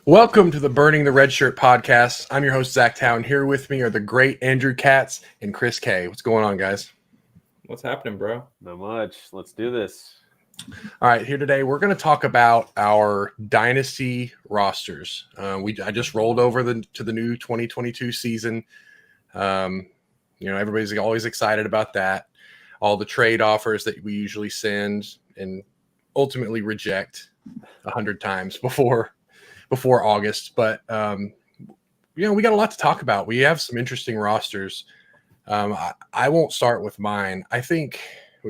Welcome to the Burning the Red Shirt podcast. I'm your host, Zach Town. Here with me are the great Andrew Katz and Chris K. What's going on, guys? What's happening, bro? Not much. Let's do this. All right, here today we're going to talk about our Dynasty rosters. I just rolled over to the new 2022 season. Everybody's always excited about that. All the trade offers that we usually send and ultimately reject 100 times before August. But we got a lot to talk about. We have some interesting rosters. I won't start with mine. I think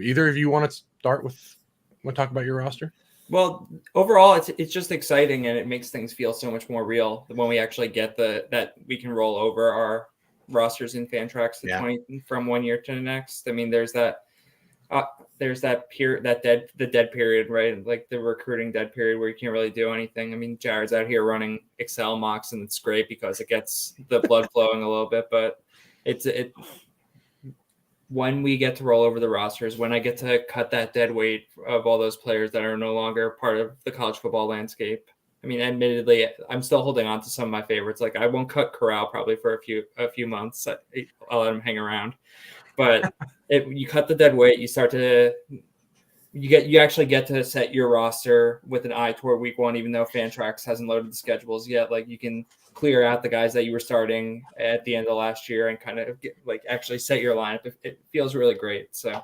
either of you want to talk about your roster? Well, overall, it's just exciting, and it makes things feel so much more real when we actually get that we can roll over our rosters in Fantrax from 1 year to the next. I mean, there's that period, the dead period, right? Like the recruiting dead period where you can't really do anything. I mean, Jared's out here running Excel mocks, and it's great because it gets the blood flowing a little bit, but when we get to roll over the rosters, when I get to cut that dead weight of all those players that are no longer part of the college football landscape. I mean, admittedly, I'm still holding on to some of my favorites. Like I won't cut Corral probably for a few months. I'll let him hang around. But you cut the dead weight, you actually get to set your roster with an eye toward week one, even though Fantrax hasn't loaded the schedules yet. Like you can clear out the guys that you were starting at the end of last year and kind of actually set your lineup. It feels really great. So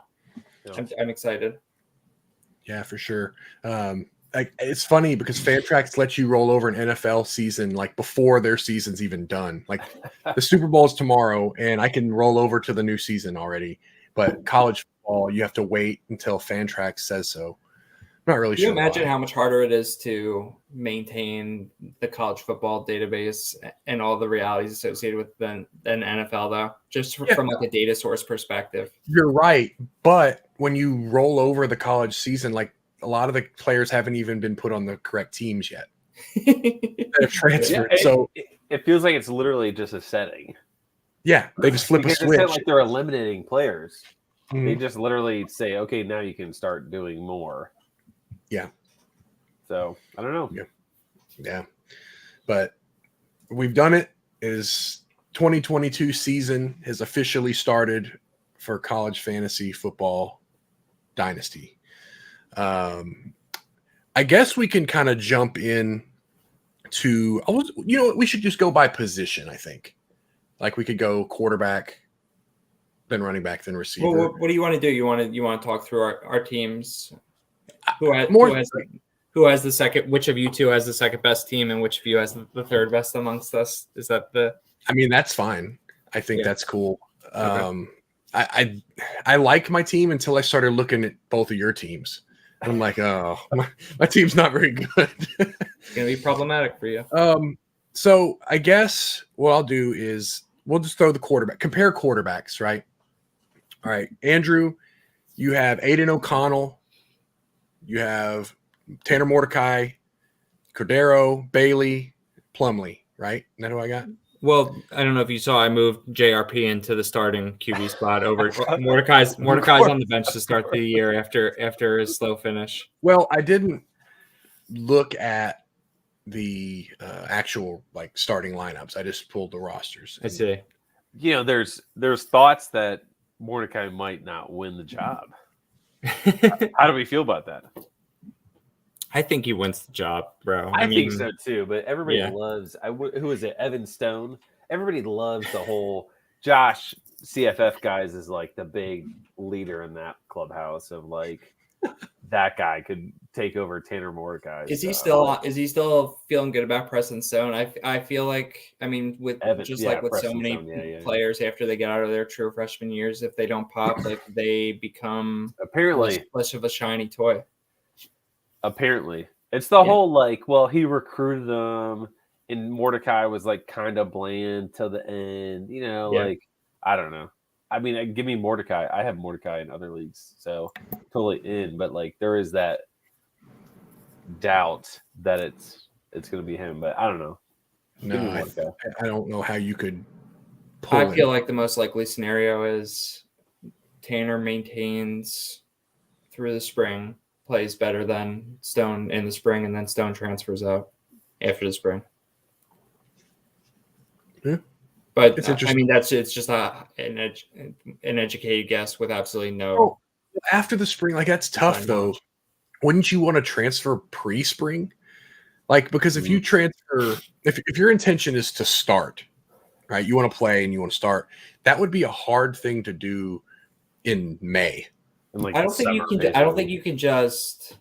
I'm excited. Yeah, for sure. It's funny because Fantrax lets you roll over an NFL season like before their season's even done. Like the Super Bowl is tomorrow and I can roll over to the new season already. But college football, you have to wait until Fantrax says so. I'm not really sure. Can you imagine how much harder it is to maintain the college football database and all the realities associated with than NFL, though? Just from like a data source perspective. You're right. But when you roll over the college season, like a lot of the players haven't even been put on the correct teams yet. They've transferred. It feels like it's literally just a setting. Yeah, they just flip a switch. It's like they're eliminating players. Mm-hmm. They just literally say, okay, now you can start doing more. Yeah. So, I don't know. Yeah. But we've done it. 2022 season has officially started for college fantasy football Dynasty. I guess we can kind of jump in to we should just go by position, I think. Like we could go quarterback, then running back, then receiver. Well, what do you want to do? You want to talk through our teams? Who has the second? Which of you two has the second best team, and which of you has the third best amongst us? Is that the? I mean, that's fine. I think that's cool. Okay. I like my team until I started looking at both of your teams. I'm like, oh, my team's not very good. It's gonna be problematic for you. So I guess what I'll do is we'll just throw the quarterback, compare quarterbacks, right? All right, Andrew, you have Aiden O'Connell. You have Tanner Mordecai, Cordero, Bailey, Plumlee, right? Isn't that who I got? Well, I don't know if you saw, I moved JRP into the starting QB spot over Mordecai's on the bench to start the year after his slow finish. Well, I didn't look at the actual starting lineups. I just pulled the rosters. I see. There's thoughts that Mordecai might not win the job. How do we feel about that? I think he wins the job, bro. I think so too, but everybody loves who is it? Evan Stone. Everybody loves the whole Josh CFF guys is like the big leader in that clubhouse of like that guy could take over Tanner Mordecai. Is he still feeling good about Preston Stone? I feel like, I mean, with so many players after they get out of their true freshman years, if they don't pop, like they become apparently less of a shiny toy. Apparently, it's the whole he recruited them, and Mordecai was like kind of bland till the end. I don't know. I mean, give me Mordecai. I have Mordecai in other leagues, so totally in. But there is that doubt that it's going to be him. But I don't know. No, I don't know how you could. I feel like the most likely scenario is Tanner maintains through the spring, plays better than Stone in the spring, and then Stone transfers out after the spring. Yeah. But It's I interesting. mean, it's just an educated guess with absolutely no. Oh, after the spring, like that's tough though. Wouldn't you want to transfer pre-spring? Like, because if you transfer, if your intention is to start, right, you want to play and you want to start, that would be a hard thing to do in May. Like I don't think you can. I don't think you can just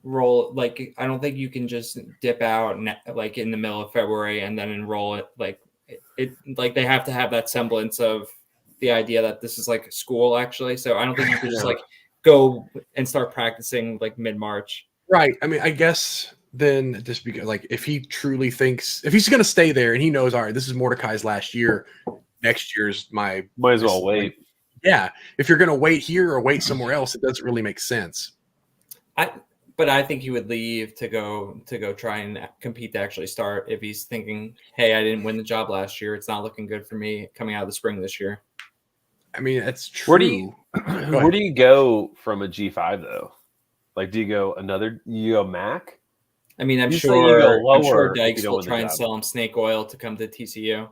roll. Like, I don't think you can just dip out like in the middle of February and then enroll it. Like like they have to have that semblance of the idea that this is like school actually. So I don't think you can just like go and start practicing like mid-March. Right. I mean, I guess then just because like if he truly thinks if he's going to stay there and he knows, all right, this is Mordecai's last year, next year's my might as well wait. Like, yeah. If you're going to wait here or wait somewhere else, it doesn't really make sense. But I think he would leave to go try and compete to actually start if he's thinking, hey, I didn't win the job last year. It's not looking good for me coming out of the spring this year. I mean, that's true. Where do you go from a G5 though? Like, do you go Mac? I mean, I'm Usually you go lower. I'm sure Dykes will try and sell him snake oil to come to TCU.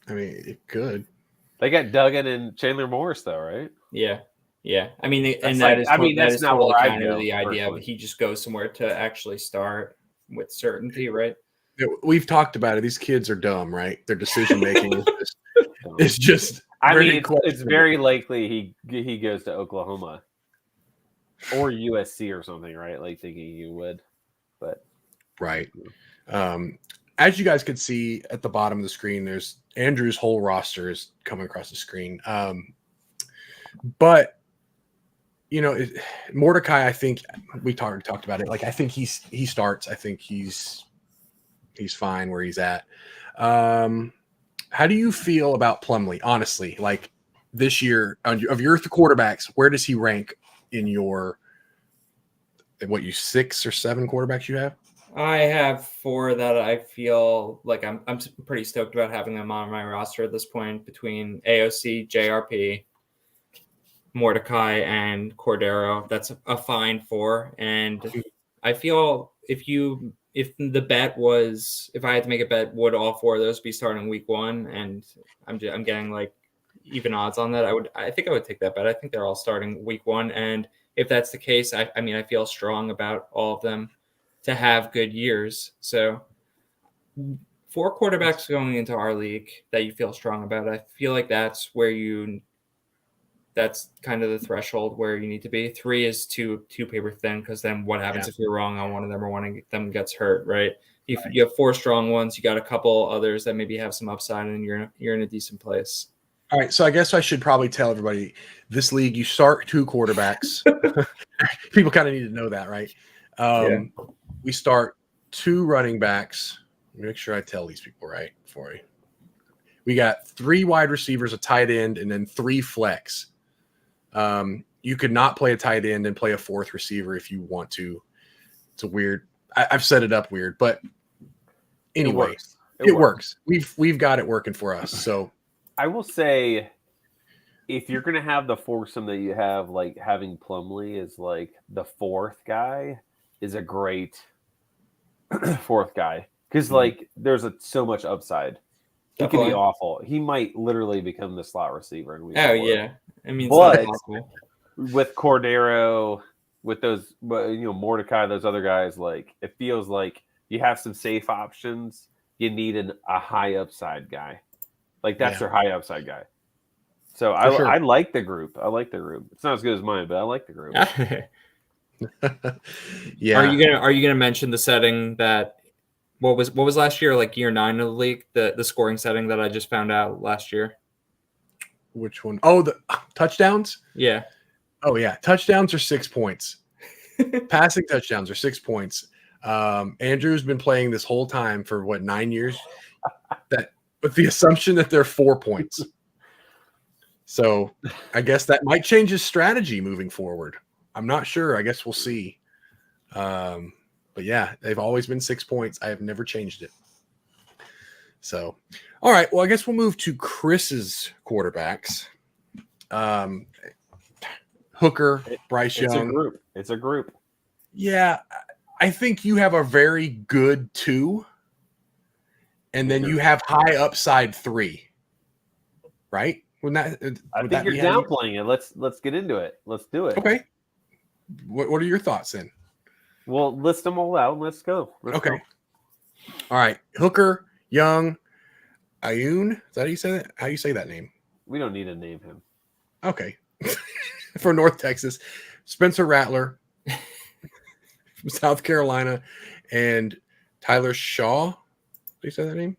I mean, it could. They got Duggan and Chandler Morris though, right? Yeah. Yeah, I mean, and that's not totally where kind I go, of the idea personally. of he just goes somewhere to actually start with certainty, right? We've talked about it. These kids are dumb, right? Their decision making is just. I mean, it's very likely he goes to Oklahoma or USC or something, right? Like thinking he would, but right. As you guys could see at the bottom of the screen, there's Andrew's whole roster is coming across the screen. But you know, Mordecai, I think we talked about it. Like, I think he starts. I think he's fine where he's at. How do you feel about Plumlee? Honestly, like this year of your quarterbacks, where does he rank in your 6 or 7 quarterbacks you have? I have 4 that I feel like I'm pretty stoked about having them on my roster at this point between AOC, JRP, Mordecai, and Cordero. That's a fine 4, and I feel if the bet was, if I had to make a bet, would all 4 of those be starting week 1? And I'm getting like even odds on that. I think I would take that bet. I think they're all starting week 1, and if that's the case, I mean I feel strong about all of them to have good years. So 4 quarterbacks going into our league that you feel strong about. I feel like that's kind of the threshold where you need to be. 3 is too paper thin, because then what happens if you're wrong on one of them or one of them gets hurt, right? You have 4 strong ones, you got a couple others that maybe have some upside, and you're in a decent place. All right, so I guess I should probably tell everybody this league, you start 2 quarterbacks. People kind of need to know that, right? We start 2 running backs. Let me make sure I tell these people right for you. We got 3 wide receivers, a tight end, and then 3 flex. You could not play a tight end and play a 4th receiver if you want to. It's a weird. I've set it up weird, but anyway, it works. We've got it working for us. So I will say, if you're gonna have the foursome that you have, like having Plumlee as like the 4th guy is a great 4th guy, because like there's so much upside. He could be awful. He might literally become the slot receiver. Yeah, I mean, but with Cordero, with those, Mordecai, those other guys, like it feels like you have some safe options. You need a high upside guy. Like that's their high upside guy. So I like the group. It's not as good as mine, but I like the group. Yeah. Are you gonna mention the setting that what was last year, like year 9 of the league, the scoring setting that I just found out last year? Which one? Oh, the touchdowns? Yeah. Oh yeah. Touchdowns are 6 points. Passing touchdowns are 6 points. Andrew's been playing this whole time for 9 years? That with the assumption that they're 4 points. So I guess that might change his strategy moving forward. I'm not sure. I guess we'll see. But yeah, they've always been 6 points. I have never changed it. So, all right. Well, I guess we'll move to Chris's quarterbacks. Hooker, Bryce Young. It's a group. Yeah, I think you have a very good 2. and then you have high upside 3, right? I think you're downplaying it. Let's get into it. Let's do it. Okay. What are your thoughts then? Well, list them all out and let's go. Okay. All right. Hooker, Young, Ayun. Is that how you say that? How you say that name? We don't need to name him. Okay. For North Texas. Spencer Rattler from South Carolina and Tyler Shaw. Do you say that name?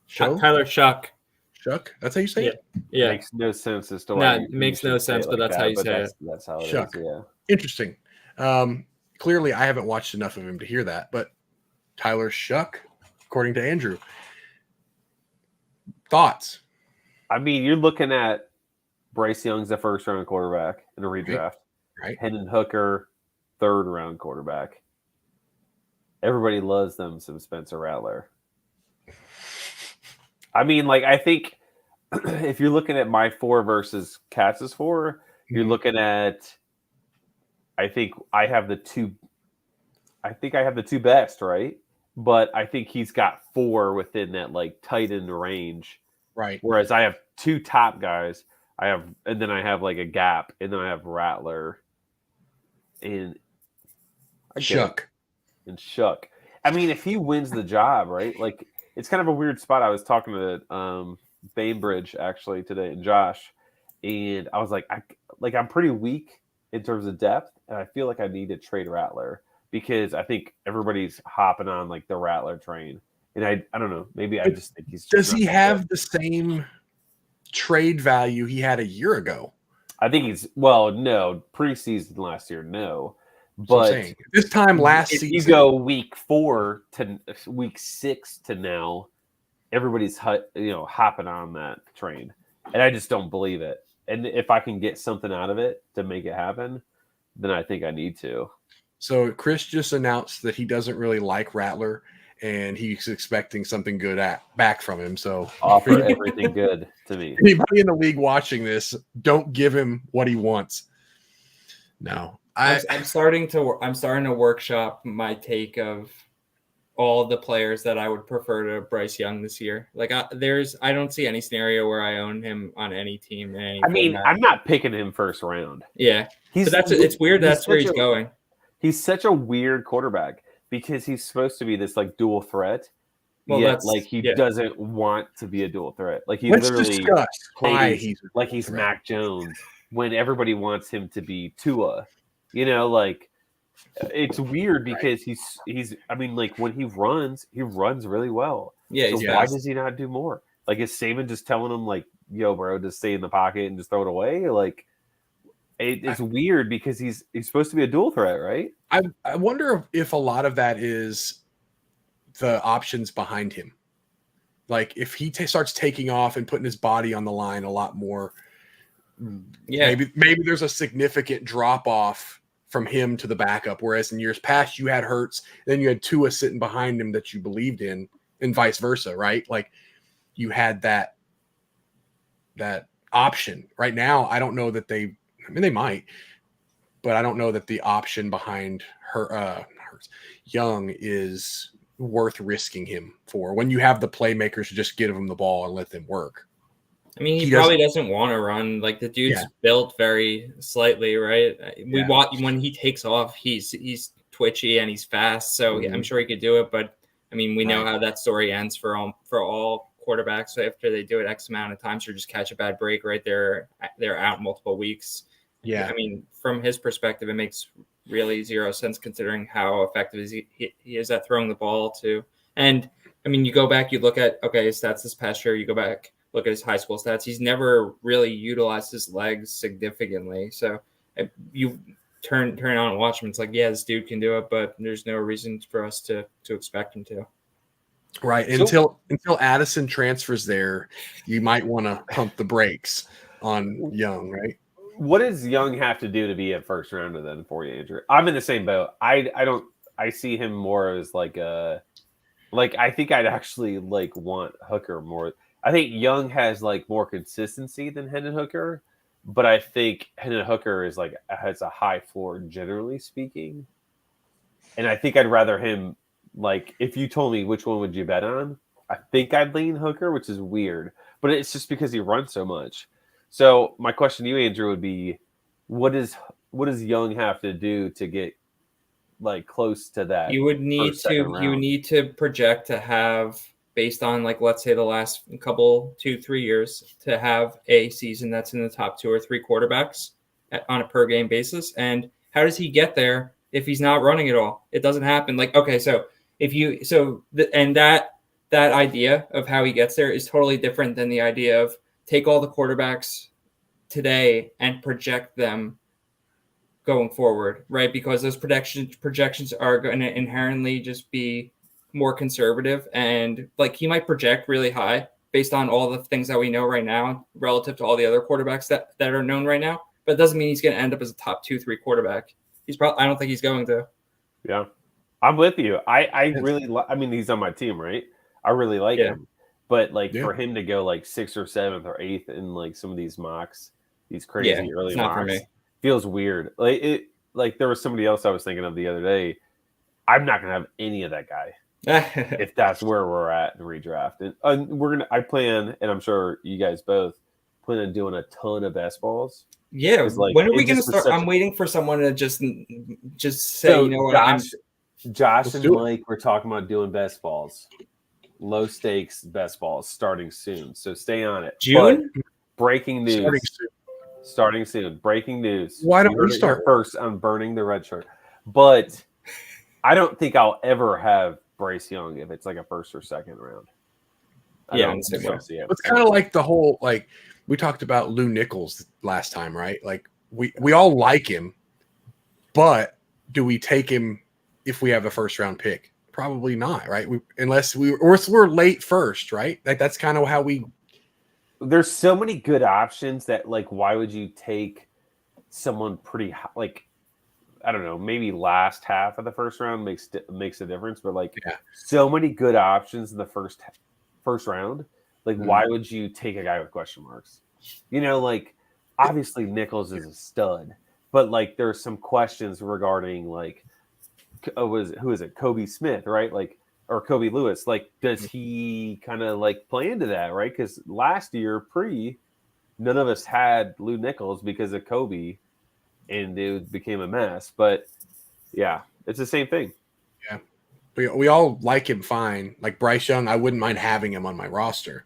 Tyler Shuck. Shuck? That's how you say it? Yeah. Makes no sense as to why. why. It makes no sense, but that's how you say it. That's how it Shuck. is. Yeah. Interesting. Clearly, I haven't watched enough of him to hear that, but Tyler Shuck, according to Andrew. Thoughts? I mean, you're looking at Bryce Young's a first-round quarterback in a redraft. Right. Hendon Hooker, third-round quarterback. Everybody loves them some Spencer Rattler. I mean, like, I think if you're looking at my 4 versus Katz's 4, you're looking at, I think I have the two best, right? But I think he's got 4 within that, like, tight end range. Right. Whereas I have 2 top guys. And then I have, like, a gap, and then I have Rattler and Shuck. And Shuck. I mean, if he wins the job, right? Like, it's kind of a weird spot. I was talking to Bainbridge actually today and Josh, and I was like, I'm pretty weak in terms of depth, and I feel like I need to trade Rattler because I think everybody's hopping on like the Rattler train, and I don't know, maybe I just think he's. Does he have the same trade value he had a year ago? I think no preseason last year, no. But this time last season, you go week 4 to week 6 to now, everybody's hopping on that train, and I just don't believe it. And if I can get something out of it to make it happen, then I think I need to. So Chris just announced that he doesn't really like Rattler, and he's expecting something good back from him. So offer everything good to me. Anybody in the league watching this, don't give him what he wants. No. I'm starting to workshop my take of all the players that I would prefer to Bryce Young this year. Like I don't see any scenario where I own him on any team. I'm not picking him first round. Yeah, it's weird. That's where he's going. He's such a weird quarterback because he's supposed to be this like dual threat. Well, yet, like he doesn't want to be a dual threat. Like he Let's literally discuss why he's Mac Jones when everybody wants him to be Tua. You know, like it's weird because he's. I mean, like when he runs really well. Yeah. So why does he not do more? Like is Saban just telling him like, "Yo, bro, just stay in the pocket and just throw it away"? Like it's weird because he's supposed to be a dual threat, right? I wonder if a lot of that is the options behind him. Like if he starts taking off and putting his body on the line a lot more. Yeah, maybe there's a significant drop off from him to the backup. Whereas in years past, you had Hurts, then you had Tua sitting behind him that you believed in, and vice versa, right? Like you had that option. Right now, I don't know that they might, but I don't know that the option behind Young is worth risking him for when you have the playmakers to just give him the ball and let them work. I mean, he probably doesn't want to run. Like the dude's built very slightly, right? We watch when he takes off, he's twitchy and he's fast. So I'm sure he could do it. But I mean, we know how that story ends for all quarterbacks. So after they do it X amount of times, or just catch a bad break right there, they're out multiple weeks. Yeah. I mean, from his perspective, it makes really zero sense considering how effective he is at throwing the ball too. And I mean, you go back, you look at his stats this past year. You go back. Look at his high school stats. He's never really utilized his legs significantly. So if you turn on and watch him, it's like, yeah, this dude can do it, but there's no reason for us to expect him to. Right. Until Addison transfers there, you might want to pump the brakes on Young, right? What does Young have to do to be a first rounder then for you, Andrew? I'm in the same boat. I see him more as like I think I'd actually like want Hooker more. I think Young has like more consistency than Hendon Hooker, but I think Hendon Hooker is like has a high floor generally speaking, and I think I'd rather him like if you told me which one would you bet on, I think I'd lean Hooker, which is weird, but it's just because he runs so much. So my question to you, Andrew, would be, what does Young have to do to get like close to that? You would need to project to have, based on like let's say the last couple 2-3 years, to have a season that's in the top 2 or 3 quarterbacks on a per game basis. And how does he get there if he's not running at all? It doesn't happen. Like, okay, so that idea of how he gets there is totally different than the idea of take all the quarterbacks today and project them going forward, right? Because those projections are going to inherently just be more conservative, and like he might project really high based on all the things that we know right now relative to all the other quarterbacks that are known right now, but it doesn't mean he's going to end up as a top 2-3 quarterback. I don't think he's going to. Yeah, I'm with you. I really I mean, he's on my team, right? I really like him, but like for him to go like 6th or 7th or 8th in like some of these mocks, these crazy early mocks, feels weird. Like there was somebody else I was thinking of the other day. I'm not gonna have any of that guy if that's where we're at in redraft. And I plan, and I'm sure you guys both plan on doing a ton of best balls. Yeah, like, when are we gonna start? I'm waiting for someone to just say, so, you know what, Josh and Mike were talking about doing best balls, low stakes best balls starting soon. So stay on it. June. But breaking news. Starting soon. Breaking news. Why don't we start first on burning the red shirt? But I don't think I'll ever have Bryce Young if it's like a 1st or 2nd round. It's kind of like the whole, like we talked about Lou Nichols last time, right? Like we all like him, but do we take him if we have a 1st round pick? Probably not, right? Unless we're late first, right? Like that's kind of how we. There's so many good options that like, why would you take someone pretty like, I don't know, maybe last half of the 1st round makes a difference, but like so many good options in the first round. Like, why would you take a guy with question marks? You know, like obviously Nichols is a stud, but like there's some questions regarding like, who is it? Kobe Smith, right? Like, or Kobe Lewis. Like, does he kind of like play into that, right? Because last year, none of us had Lou Nichols because of Kobe, and it became a mess. But yeah, it's the same thing. Yeah, we all like him fine. Like Bryce Young, I wouldn't mind having him on my roster,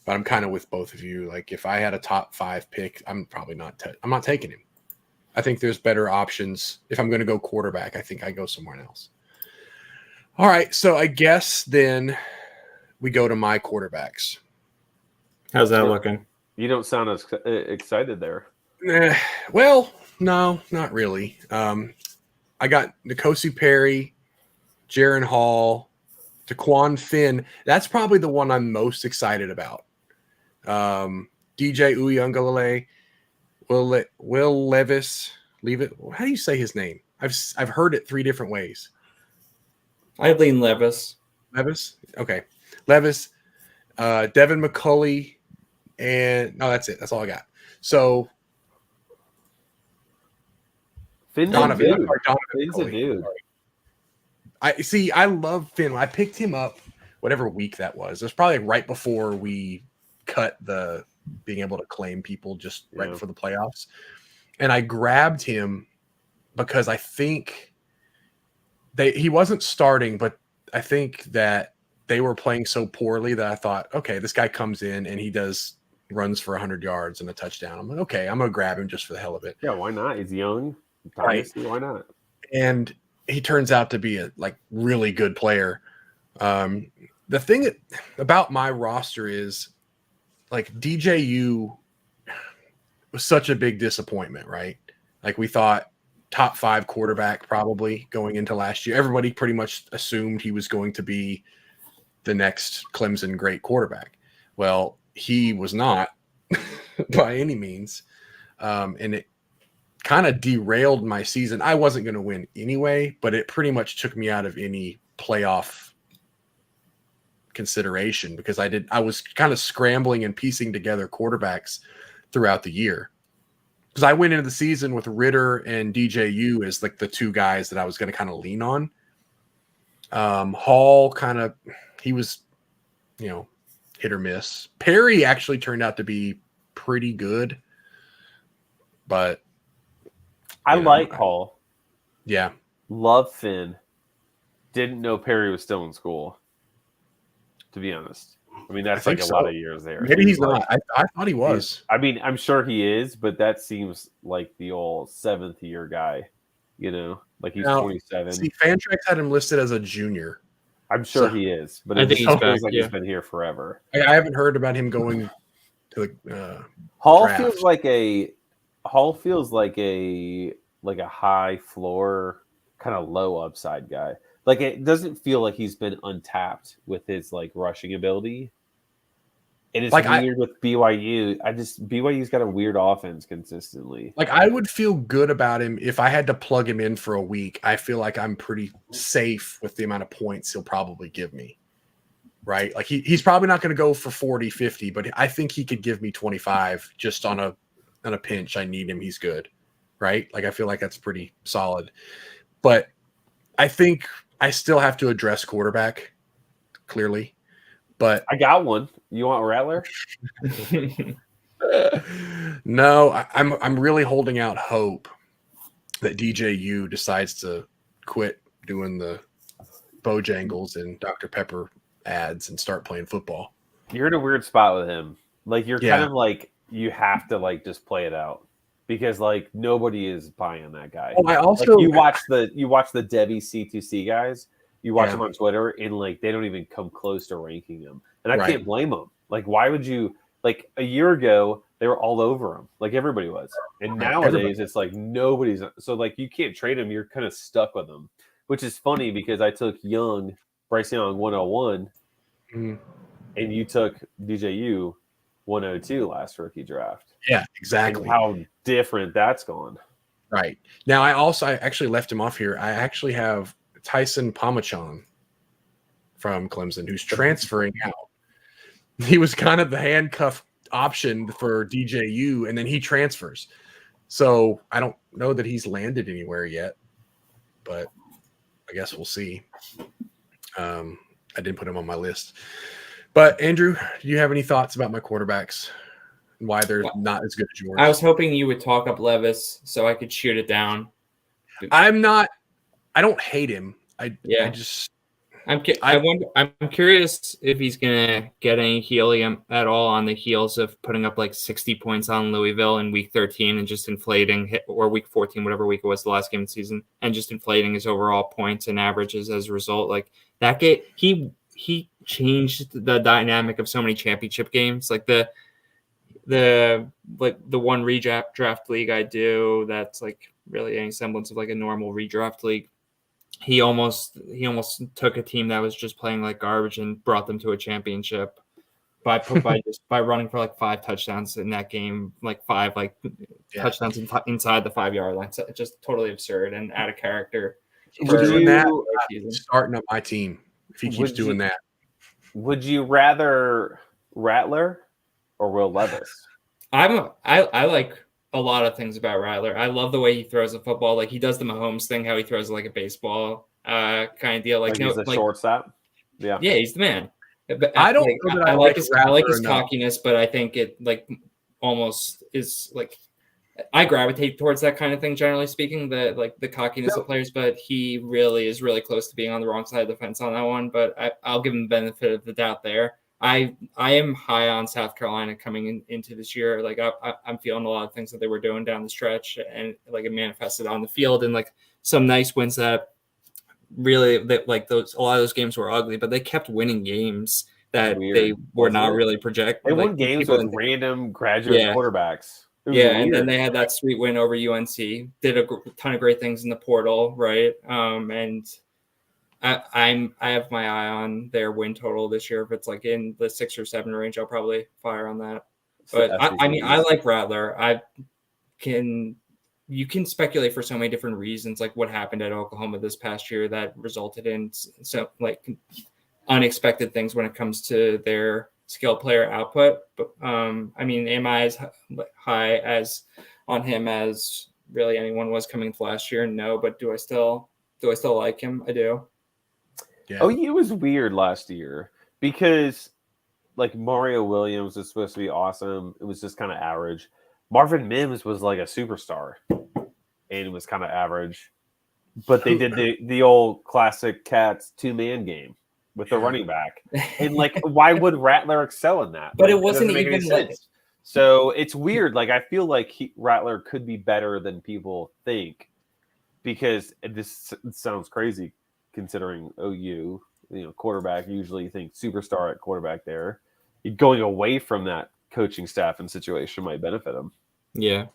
but I'm kind of with both of you. Like if I had a top 5 pick, I'm probably not. I'm not taking him. I think there's better options. If I'm going to go quarterback, I think I go somewhere else. All right, so I guess then we go to my quarterbacks. How's that looking? You don't sound as excited there. Well, no, not really. I got N'Kosi Perry, Jaron Hall, Daquan Finn. That's probably the one I'm most excited about. DJ Uiagalelei, Will Levis. How do you say his name? I've heard it 3 different ways. I lean Levis. Levis? Okay. Levis, Devin McCulley, and no, that's it. That's all I got. So Donovan. Finn's a dude. I love Finn. I picked him up whatever week that was. It was probably right before we cut the being able to claim people just right before the playoffs. And I grabbed him because I think he wasn't starting, but I think that they were playing so poorly that I thought, okay, this guy comes in and he runs for 100 yards and a touchdown. I'm like, okay, I'm going to grab him just for the hell of it. Yeah, why not? He's young. Dynasty, right. Why not? And he turns out to be a really good player. The thing about my roster is like DJU was such a big disappointment, right? Like we thought top 5 quarterback probably going into last year. Everybody pretty much assumed he was going to be the next Clemson great quarterback. Well, he was not by any means. And it kind of derailed my season. I wasn't going to win anyway, but it pretty much took me out of any playoff consideration because I was kind of scrambling and piecing together quarterbacks throughout the year. Because I went into the season with Ritter and DJU as like the 2 guys that I was going to kind of lean on. Hall he was, hit or miss. Perry actually turned out to be pretty good, but I like Hall. Yeah. Love Finn. Didn't know Perry was still in school, to be honest. I mean, that's like a lot of years there. Maybe he's not. I thought he was. I mean, I'm sure he is, but that seems like the old 7th year guy, like he's 27. See, Fantrax had him listed as a junior. I'm sure he is, but I think he's back, he's been here forever. I haven't heard about him going to the Hall draft. feels like a high floor, kind of low upside guy. Like, it doesn't feel like he's been untapped with his like rushing ability. And it's weird with BYU. BYU's got a weird offense consistently. Like, I would feel good about him if I had to plug him in for a week. I feel like I'm pretty safe with the amount of points he'll probably give me. Right? Like, he's probably not going to go for 40, 50, but I think he could give me 25 just on a pinch. I need him. He's good. Right? Like, I feel like that's pretty solid. But I think I still have to address quarterback, clearly. But I got one. You want Rattler? No, I'm really holding out hope that DJU decides to quit doing the Bojangles and Dr. Pepper ads and start playing football. You're in a weird spot with him. Like, you're kind of like, you have to like just play it out because like nobody is buying that guy. Oh, I also you watch the Debbie C2C guys. You watch them on Twitter, and like they don't even come close to ranking him. And I can't blame them. Like, why would you? Like, a year ago, they were all over him. Like, everybody was. And nowadays, it's like nobody's. So like, you can't trade him. You're kind of stuck with him, which is funny because I took Bryce Young 101, and you took DJU 102 last rookie draft. Yeah, exactly. And how different that's gone. Right. Now, I actually left him off here. I actually have Tyson Pomachan from Clemson, who's transferring out. He was kind of the handcuff option for DJU, and then he transfers. So I don't know that he's landed anywhere yet, but I guess we'll see. I didn't put him on my list. But, Andrew, do you have any thoughts about my quarterbacks and why they're not as good as yours? I was hoping you would talk up Levis so I could shoot it down. I don't hate him. I'm curious if he's gonna get any helium at all on the heels of putting up like 60 points on Louisville in week 13 and just inflating, or week 14, whatever week it was, the last game of the season, and just inflating his overall points and averages as a result. Like, that game, he changed the dynamic of so many championship games. Like the one redraft league I do that's like really any semblance of like a normal redraft league. He almost took a team that was just playing like garbage and brought them to a championship by running for like 5 touchdowns in that game, like 5 touchdowns inside the 5-yard line. So it's just totally absurd and out of character. Doing that, starting up my team if he keeps doing that. Would you rather Rattler or Will Levis? I like a lot of things about Rattler. I love the way he throws the football. Like, he does the Mahomes thing, how he throws like a baseball kind of deal. Like he's a shortstop. Yeah, he's the man. But I don't know that I like his cockiness, but I think it like almost is like I gravitate towards that kind of thing, generally speaking, the cockiness of players, but he really is really close to being on the wrong side of the fence on that one. But I'll give him the benefit of the doubt there. I am high on South Carolina coming into this year. Like, I'm feeling a lot of things that they were doing down the stretch, and like it manifested on the field, and like some nice wins that really like a lot of those games were ugly, but they kept winning games that they were not really projected. They won games with random graduate quarterbacks. And then they had that sweet win over UNC. Did a ton of great things in the portal, right? And I have my eye on their win total this year. If it's like in the 6 or 7 range, I'll probably fire on that. But I like Rattler. You can speculate for so many different reasons, like what happened at Oklahoma this past year that resulted in so like unexpected things when it comes to their skill player output. But am I as high as on him as really anyone was coming into last year? No, but do I still like him? I do. Yeah. OU was weird last year because like Mario Williams was supposed to be awesome. It was just kind of average. Marvin Mims was like a superstar and it was kind of average. But they did the old classic Cats 2-man game with the running back. And like, why would Rattler excel in that? But like, it wasn't even like. So it's weird. Like, I feel like Rattler could be better than people think because this sounds crazy considering OU, quarterback, usually you think superstar at quarterback there. Going away from that coaching staff and situation might benefit him. Yeah.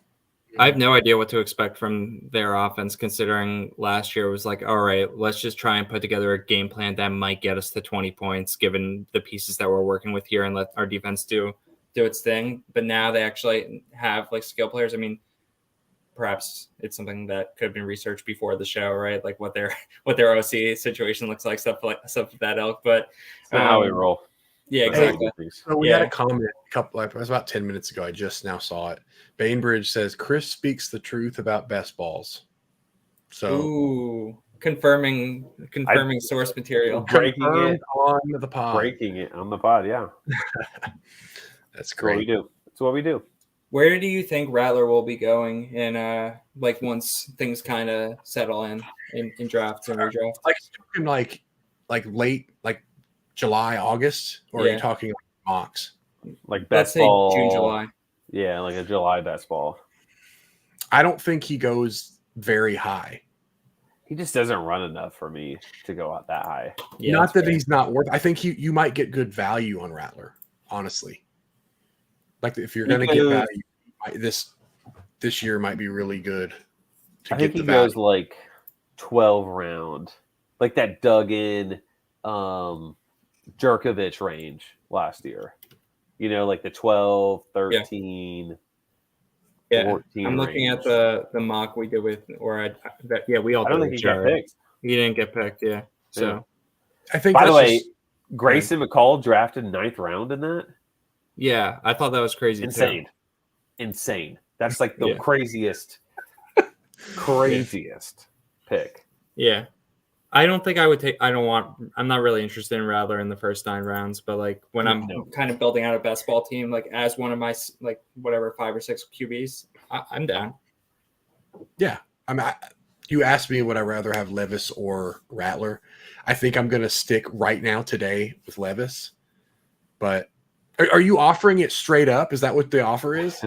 I have no idea what to expect from their offense, considering last year was like, all right, let's just try and put together a game plan that might get us to 20 points, given the pieces that we're working with here, and let our defense do its thing. But now they actually have like skill players. I mean, perhaps it's something that could have been researched before the show, right? Like what their OC situation looks like, stuff of that ilk. But it's not how we roll. Yeah, exactly. So we had a comment it was about 10 minutes ago. I just now saw it. Bainbridge says Chris speaks the truth about best balls. So confirming source material. Breaking it on the pod. Breaking it on the pod, yeah. That's great. That's what we do. Where do you think Rattler will be going in once things kind of settle in drafts and redrafts? Like late July, August, or are you talking mocks? Like best ball, June, July. Yeah, like a July best ball. I don't think he goes very high. He just doesn't run enough for me to go out that high. Yeah, not that he's not worth. I think you might get good value on Rattler, honestly. Like if you're going to get value, this year might be really good. I think he goes like 12 round, like that Duggan, Jerkovich range last year. Like the 12, 13, 14 I'm looking at the mock we did with, we all. I don't think he got picked. He didn't get picked, yeah. So I think. By the way, Grayson McCall drafted 9th round in that. Yeah, I thought that was crazy. Insane. That's like the craziest pick. Yeah. I don't think I would take. I'm not really interested in Rattler in the first 9 rounds, but like when I'm kind of building out a best ball team, like as one of my 5 or 6 QBs, I'm down. Yeah, you asked me would I rather have Levis or Rattler. I think I'm going to stick right now today with Levis. But are you offering it straight up? Is that what the offer is?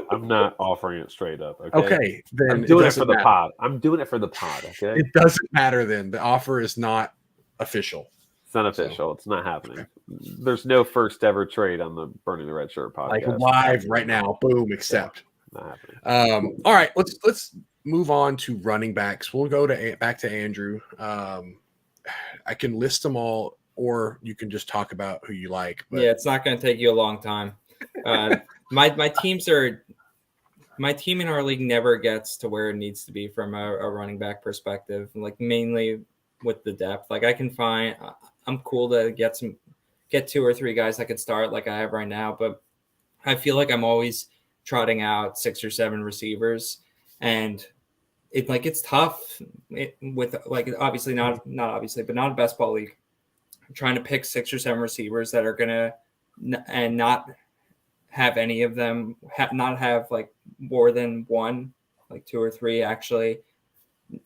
I'm not offering it straight up. Okay, then I'm doing it for the pod. I'm doing it for the pod. Okay, it doesn't matter then. The offer is not official. It's not official. It's not happening. Okay. There's no first ever trade on the Burning the Red Shirt podcast. Like live right now. Boom. Accept. Yeah, not happening. All right. Let's move on to running backs. We'll go back to Andrew. I can list them all, or you can just talk about who you like. But... Yeah, it's not going to take you a long time. My team in our league never gets to where it needs to be from a running back perspective, like mainly with the depth. Like I'm cool to get 2 or 3 guys that could start like I have right now, but I feel like I'm always trotting out 6 or 7 receivers, and it's tough with obviously not obviously, but not a best ball league. I'm trying to pick 6 or 7 receivers that are gonna and not have any of them not have like more than 1, like 2 or 3 actually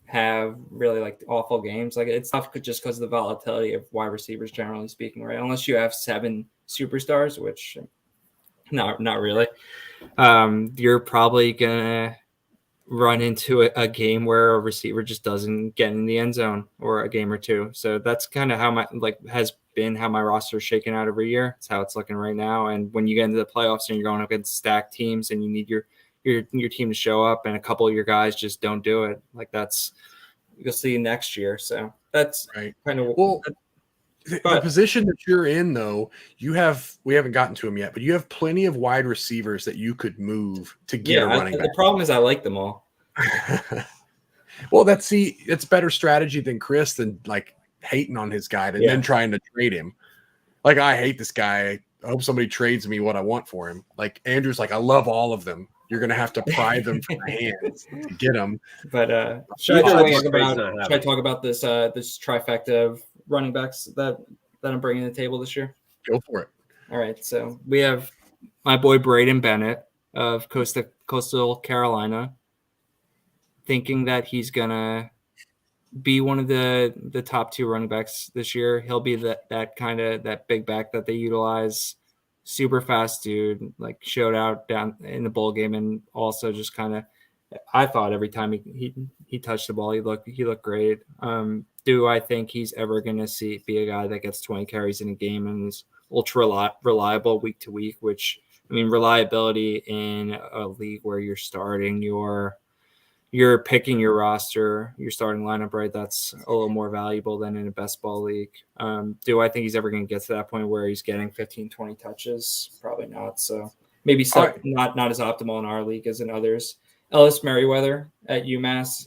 have really like awful games. Like it's tough just because of the volatility of wide receivers, generally speaking, right? Unless you have 7 superstars, which not really. You're probably gonna run into a game where a receiver just doesn't get in the end zone, or a game or 2. So that's kind of how how my roster is shaken out every year. It's how it's looking right now. And when you get into the playoffs and you're going up against stacked teams and you need your team to show up, and a couple of your guys just don't do it, like you'll see next year. So that's right. Kind of the position that you're in, though, we haven't gotten to them yet, but you have plenty of wide receivers that you could move to get a running back. The problem is I like them all. Well, it's better strategy than Chris, than like hating on his guy and then trying to trade him. Like, I hate this guy. I hope somebody trades me what I want for him. Like Andrew's like, I love all of them. You're going to have to pry them from my hands to get them. But should I talk about this this trifecta of running backs that I'm bringing to the table this year? Go for it. All right, so we have my boy Braden Bennett of Coastal Carolina, thinking that he's gonna be one of the top 2 running backs this year. He'll be that kind of that big back that they utilize. Super fast dude, like showed out down in the bowl game, and also just kind of, I thought every time he touched the ball, he looked great. Do I think he's ever going to be a guy that gets 20 carries in a game and is ultra reliable week to week? Which, I mean, reliability in a league where you're starting you're picking your roster, your starting lineup, right? That's a little more valuable than in a best ball league. Do I think he's ever going to get to that point where he's getting 15, 20 touches? Probably not. So maybe not as optimal in our league as in others. Ellis Merriweather at UMass.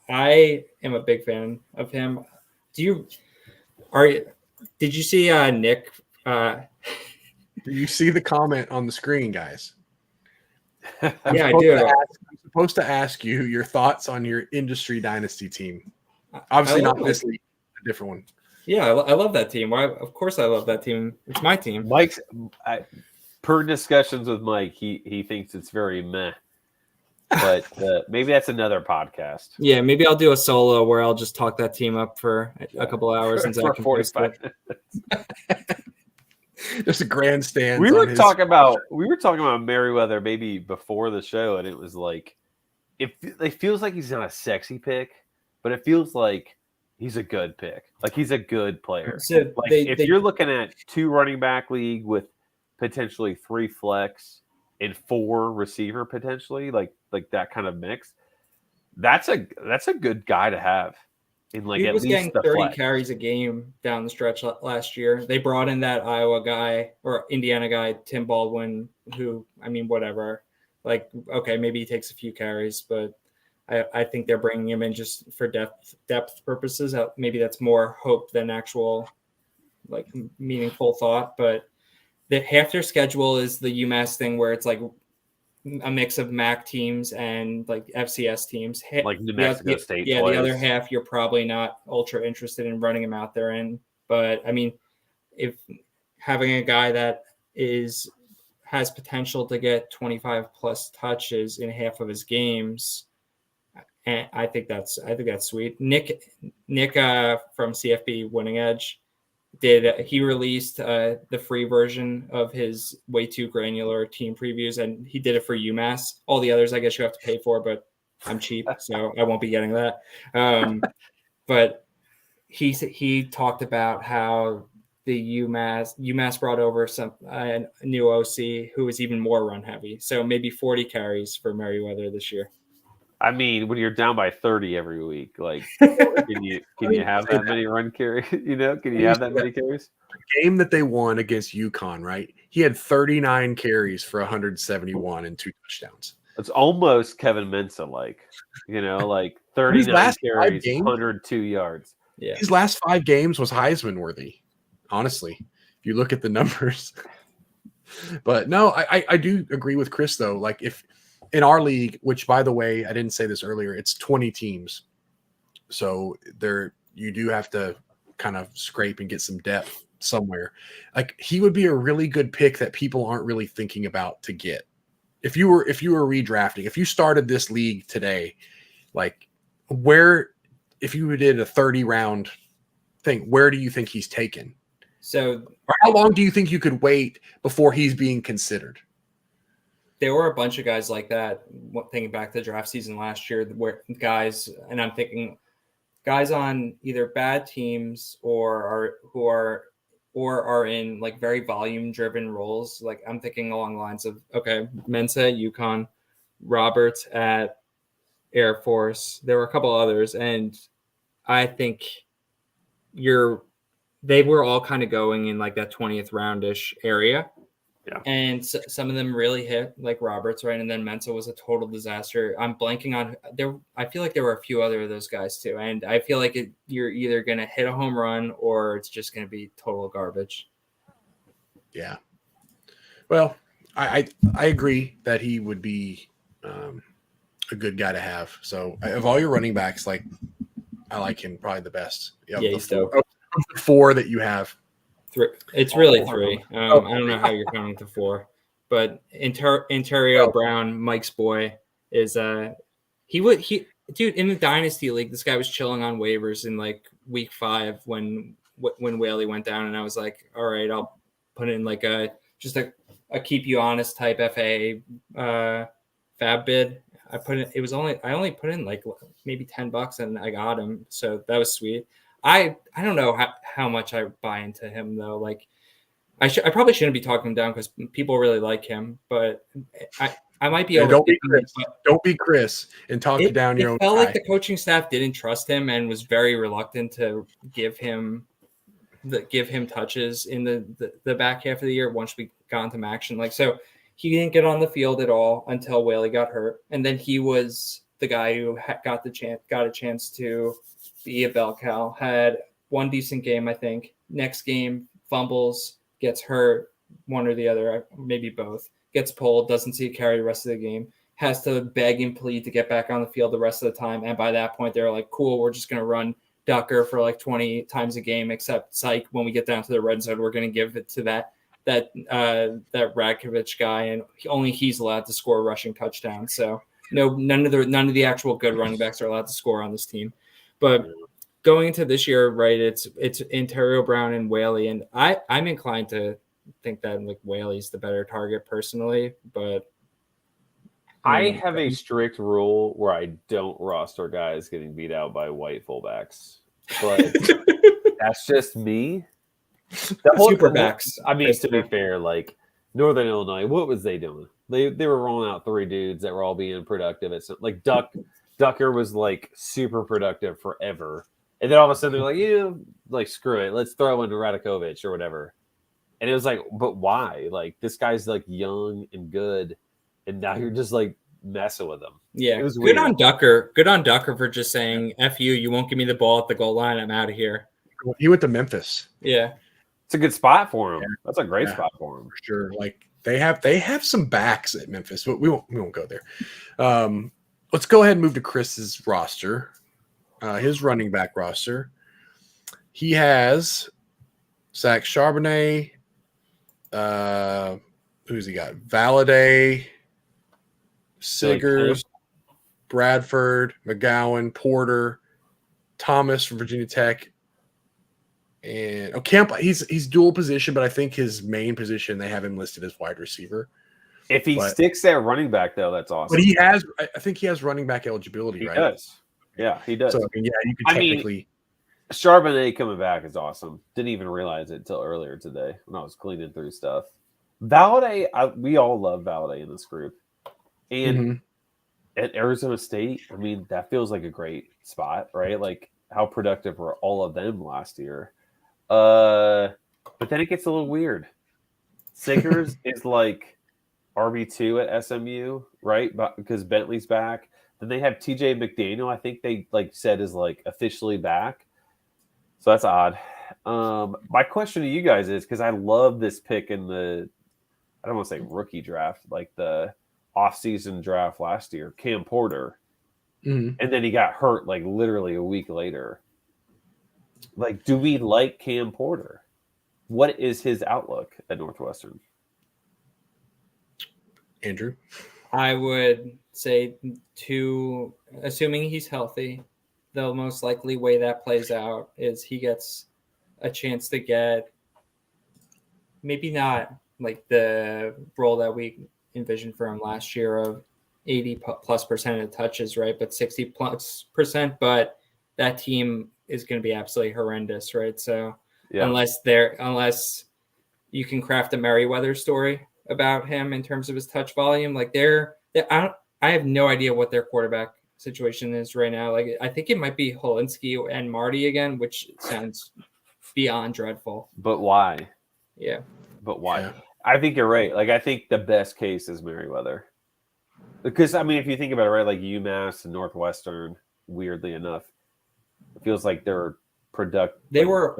I am a big fan of him. Did you see Nick? Do you see the comment on the screen, guys? Yeah, I do. I'm supposed to ask you your thoughts on your industry dynasty team. Obviously not this league, a different one. Yeah, I love that team. Why? Of course I love that team. It's my team. Per discussions with Mike, he thinks it's very meh. But maybe that's another podcast. Yeah, maybe I'll do a solo where I'll just talk that team up for a couple hours and for 45 minutes. Just a grandstand. We were talking about Merriweather maybe before the show, and it was like it feels like he's not a sexy pick, but it feels like he's a good pick. Like he's a good player. So if you're looking at 2 running back league with potentially 3 flex and 4 receiver potentially, like that kind of mix, that's a good guy to have. In like he at was least getting the 30 flex. carries a game down the stretch last year. They brought in that Iowa guy or Indiana guy, Tim Baldwin, who, I mean, whatever. Like, okay, maybe he takes a few carries, but I think they're bringing him in just for depth purposes. Maybe that's more hope than actual like meaningful thought. But half their schedule is the UMass thing where it's like a mix of MAC teams and like FCS teams, like New Mexico State. Yeah, the other half you're probably not ultra interested in running him out there in. But I mean, if having a guy that has potential to get 25 plus touches in half of his games, and I think that's sweet. Nick from CFB Winning Edge he released the free version of his way too granular team previews, and he did it for UMass. All the others, I guess you have to pay for, but I'm cheap, so I won't be getting that. But he talked about how the UMass brought over a new OC who was even more run heavy. So maybe 40 carries for Merriweather this year. I mean, when you're down by 30 every week, like can you have that many run carries? Can you have that many carries? The game that they won against UConn, right? He had 39 carries for 171 and 2 touchdowns. It's almost Kevin Mensah like 39 carries, 102 yards. Yeah. His last 5 games was Heisman worthy, honestly, if you look at the numbers. But no, I do agree with Chris, though. Like if in our league, which by the way, I didn't say this earlier, it's 20 teams. So you do have to kind of scrape and get some depth somewhere. Like he would be a really good pick that people aren't really thinking about to get. If you were redrafting, if you started this league today, like if you did a 30 round thing, where do you think he's taken? So or how long do you think you could wait before he's being considered? There were a bunch of guys like that. Thinking back to the draft season last year, where guys, and I'm thinking guys on either bad teams or are in like very volume driven roles. Like I'm thinking along the lines of, okay, Mensah at UConn, Roberts at Air Force. There were a couple others, and I think they were all kind of going in like that 20th roundish area. Yeah. And some of them really hit, like Roberts, right? And then Mensah was a total disaster. I'm blanking on there. I feel like there were a few other of those guys too. And I feel like you're either going to hit a home run or it's just going to be total garbage. Yeah. Well, I agree that he would be a good guy to have. So of all your running backs, like I like him probably the best. Yeah, he's dope. Of the 4 that you have. It's really 3. I don't know how you're counting to 4, but Ontario Brown, Mike's boy, is dude, in the Dynasty League, this guy was chilling on waivers in like week 5 when Whaley went down, and I was like, all right, I'll put in like a keep you honest type FA fab bid. I only put in like maybe $10 and I got him, so that was sweet. I don't know how much I buy into him though. Like I probably shouldn't be talking him down because people really like him, but I might be. Don't be Chris and talk down your own. It felt like the coaching staff didn't trust him and was very reluctant to give him touches in the back half of the year once we got into action. Like, so he didn't get on the field at all until Whaley got hurt, and then he was the guy who got a chance to be a bell cow. Had one decent game, I think. Next game, fumbles, gets hurt, one or the other, maybe both. Gets pulled, doesn't see a carry the rest of the game. Has to beg and plead to get back on the field the rest of the time. And by that point, they're like, "Cool, we're just going to run Ducker for like 20 times a game, except psych, when we get down to the red zone, we're going to give it to that Radkovich guy, and only he's allowed to score a rushing touchdown." So none of the actual good running backs are allowed to score on this team. But going into this year, right, it's Ontario Brown and Whaley, and I'm inclined to think that like Whaley's the better target personally, but I have a strict rule where I don't roster guys getting beat out by white fullbacks, but that's just me. Superbacks. I mean, to be fair, like Northern Illinois, what was they doing? They were rolling out 3 dudes that were all being productive. It's like Ducker was like super productive forever, and then all of a sudden they're like, like screw it, let's throw in Radakovich or whatever. And it was like, but why? Like, this guy's like young and good, and now you're just like messing with him. Yeah, it was weird. Good on Ducker for just saying, "F you, you won't give me the ball at the goal line. I'm out of here." He went to Memphis. Yeah, it's a good spot for him. Yeah. That's a great spot for him, for sure. Like they have some backs at Memphis, but we won't go there. Let's go ahead and move to Chris's roster, his running back roster. He has Zach Charbonnet. Who's he got? Valladay, Siggers, Bradford, McGowan, Porter, Thomas from Virginia Tech, and Camp. He's dual position, but I think his main position they have him listed as wide receiver. If he sticks at running back, though, that's awesome. But I think he has running back eligibility, right? He does. Yeah, he does. So you can technically. Charbonnet coming back is awesome. Didn't even realize it until earlier today when I was cleaning through stuff. Valladay, we all love Valladay in this group. And at Arizona State, I mean, that feels like a great spot, right? Like, how productive were all of them last year? But then it gets a little weird. Siggers is like RB2 at SMU, right? Because Bentley's back. Then they have TJ McDaniel, I think they said is officially back. So that's odd. My question to you guys is, because I love this pick in the, I don't want to say rookie draft, like the off-season draft last year, Cam Porter. And then he got hurt literally a week later. Do we like Cam Porter? What is his outlook at Northwestern? Andrew? I would say assuming he's healthy, the most likely way that plays out is he gets a chance to get maybe not like the role that we envisioned for him last year of 80+% of touches, right? But 60+%, but that team is going to be absolutely horrendous, right? So unless you can craft a Merriweather story about him in terms of his touch volume, I have no idea what their quarterback situation is right now. I think it might be Holinsky and Marty again, which sounds beyond dreadful. But why? Yeah. But why? Yeah. I think you're right. I think the best case is Merriweather. Because, I mean, if you think about it, right, UMass and Northwestern, weirdly enough, it feels like they're They were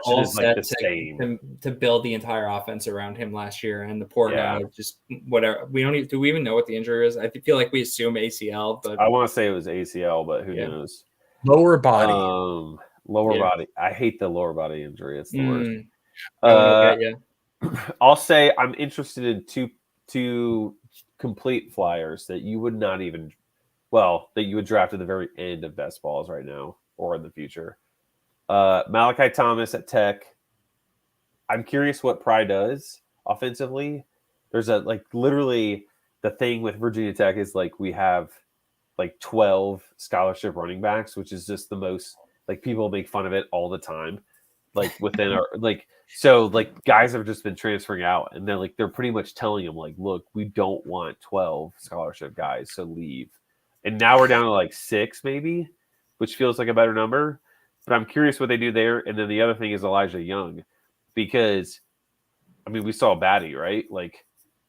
all set to build the entire offense around him last year, and the poor guy just whatever. Do we even know what the injury is? I feel like we assume ACL, but I want to say it was ACL, but who knows? Lower body. Lower body. I hate the lower body injury. It's the worst. That one will get you. I'll say I'm interested in two complete flyers that you would not even, that you would draft at the very end of best balls right now or in the future. Malachi Thomas at Tech. I'm curious what Pry does offensively. There's literally the thing with Virginia Tech is we have 12 scholarship running backs, which is just the most, people make fun of it all the time. Within our guys have just been transferring out, and they're pretty much telling them look, we don't want 12 scholarship guys, so leave. And now we're down to 6 maybe, which feels like a better number. But I'm curious what they do there. And then the other thing is Elijah Young, because we saw Batty, right?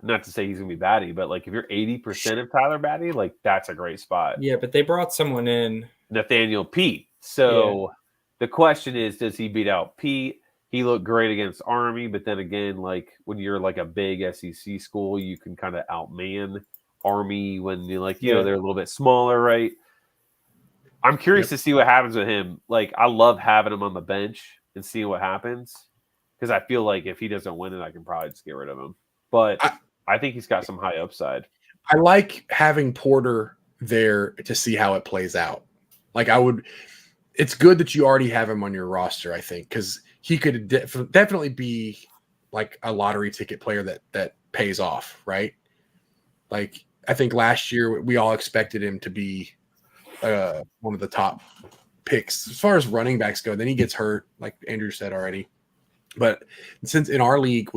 Not to say he's gonna be Batty, but if you're 80% of Tyler Batty, that's a great spot. Yeah, but they brought someone in, Nathaniel Pete. So the question is, does he beat out Pete? He looked great against Army, but then again, when you're a big SEC school, you can kind of outman Army when you they're a little bit smaller, right? I'm curious to see what happens with him. I love having him on the bench and seeing what happens, because I feel if he doesn't win it, I can probably just get rid of him. But I think he's got some high upside. I like having Porter there to see how it plays out. It's good that you already have him on your roster, I think, because he could definitely be a lottery ticket player that pays off, right? I think last year we all expected him to be one of the top picks as far as running backs go. Then he gets hurt, like Andrew said already. But since in our league,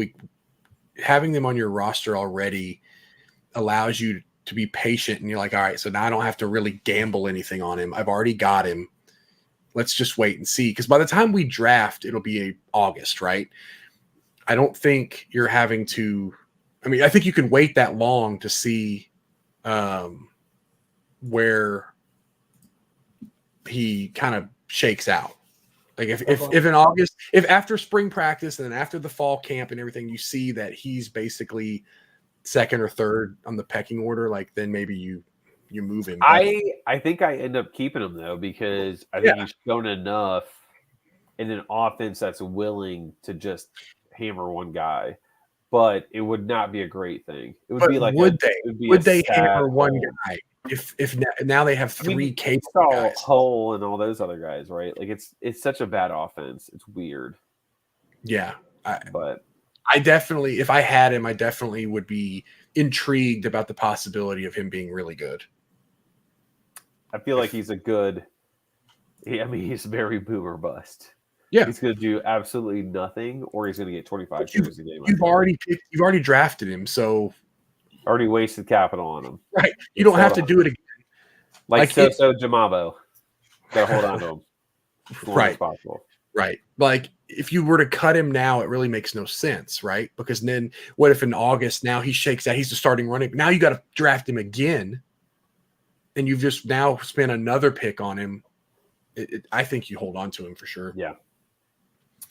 having them on your roster already allows you to be patient, and you're all right, so now I don't have to really gamble anything on him. I've already got him. Let's just wait and see. Because by the time we draft, it'll be August, right? I don't think you're having to – I think you can wait that long to see where he kind of shakes out. If in August, if after spring practice and then after the fall camp and everything, you see that he's basically second or third on the pecking order, then maybe you move him. I think I end up keeping him though, because I think he's shown enough in an offense that's willing to just hammer one guy. But it would not be a great thing. It would be would they hammer one guy if now they have three capable guys? Hull and all those other guys, right? It's such a bad offense. It's weird. Yeah, but I definitely, if I had him, I definitely would be intrigued about the possibility of him being really good. I feel like he's he's very boomer bust. Yeah, he's going to do absolutely nothing, or he's going to get 25 carries a game. You've already drafted him, so already wasted capital on him. Right, you don't have to do it again. So Jamabo, got to hold on to him as long as possible. Right, if you were to cut him now, it really makes no sense, right? Because then, what if in August now he shakes out? He's the starting running. Now you got to draft him again, and you've just now spent another pick on him. I think you hold on to him for sure. Yeah.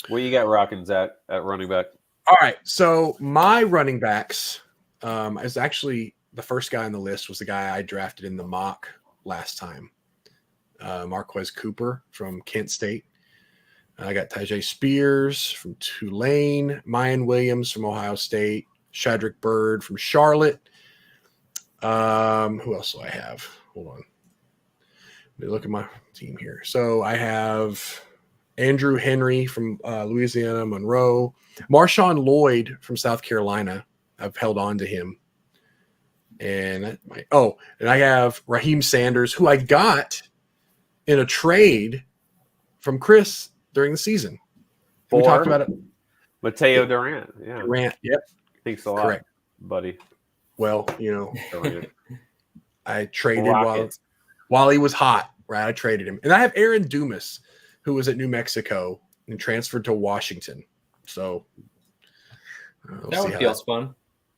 What you got rocking, Zach, at running back? All right. So my running backs is actually the first guy on the list was the guy I drafted in the mock last time. Marquez Cooper from Kent State. I got Tajay Spears from Tulane, Mayan Williams from Ohio State, Shadrick Bird from Charlotte. Who else do I have? Hold on. Let me look at my team here. So I have Andrew Henry from Louisiana Monroe, Marshawn Lloyd from South Carolina. I've held on to him. And I have Raheem Sanders, who I got in a trade from Chris during the season. We talked about it. Mateo Durant. Yeah. Durant, yep. Thanks a lot, correct, buddy. Well, I traded while he was hot, right? I traded him. And I have Aaron Dumas, who was at New Mexico and transferred to Washington. So that one feels fun.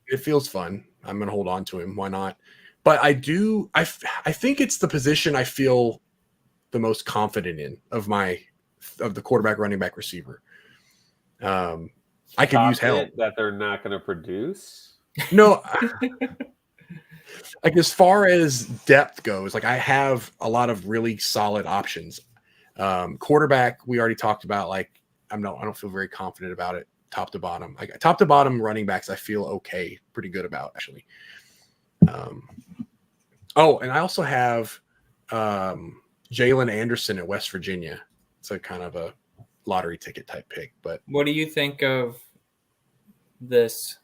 It feels fun. I'm going to hold on to him. Why not? But I think it's the position I feel the most confident in of the quarterback, running back, receiver. I could use help. That they're not going to produce? No. Like as far as depth goes, like I have a lot of really solid options. Quarterback, we already talked about. Like I don't feel very confident about it top to bottom. Like top to bottom running backs, I feel okay, pretty good about actually. And I also have Jalen Anderson at West Virginia. It's a kind of a lottery ticket type pick. But what do you think of this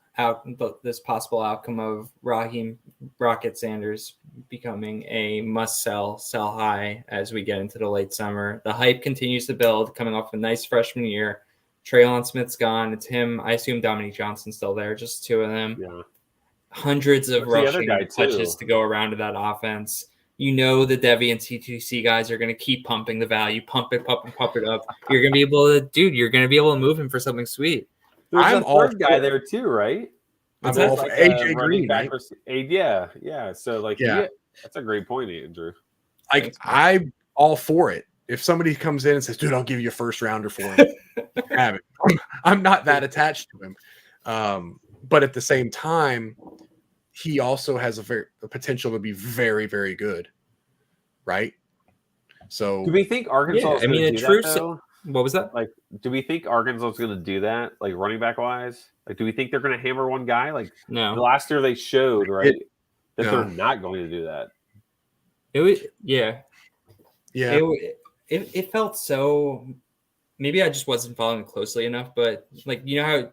possible outcome of Raheem Rocket Sanders becoming a sell high as we get into the late summer? The hype continues to build, coming off a nice freshman year. Deon Smith's gone. It's him. I assume Dominique Johnson's still there. Just two of them. Yeah. Hundreds of rushing touches to go around to that offense. The Devi and C2C guys are going to keep pumping the value, pump it up. You're going to be able to move him for something sweet. There's a third guy there too, right? I'm all for AJ Green, right? Yeah. So that's a great point, Andrew. I'm all for it. If somebody comes in and says, "Dude, I'll give you a first rounder for him," have it. I'm not that attached to him, but at the same time, he also has a potential to be very, very good, right? So, do we think Arkansas? What was that? Like, do we think Arkansas is going to do that, like running back wise? Like, do we think they're going to hammer one guy? Like, no. The last year they showed, right, that they're not going to do that. It felt so. Maybe I just wasn't following closely enough, but how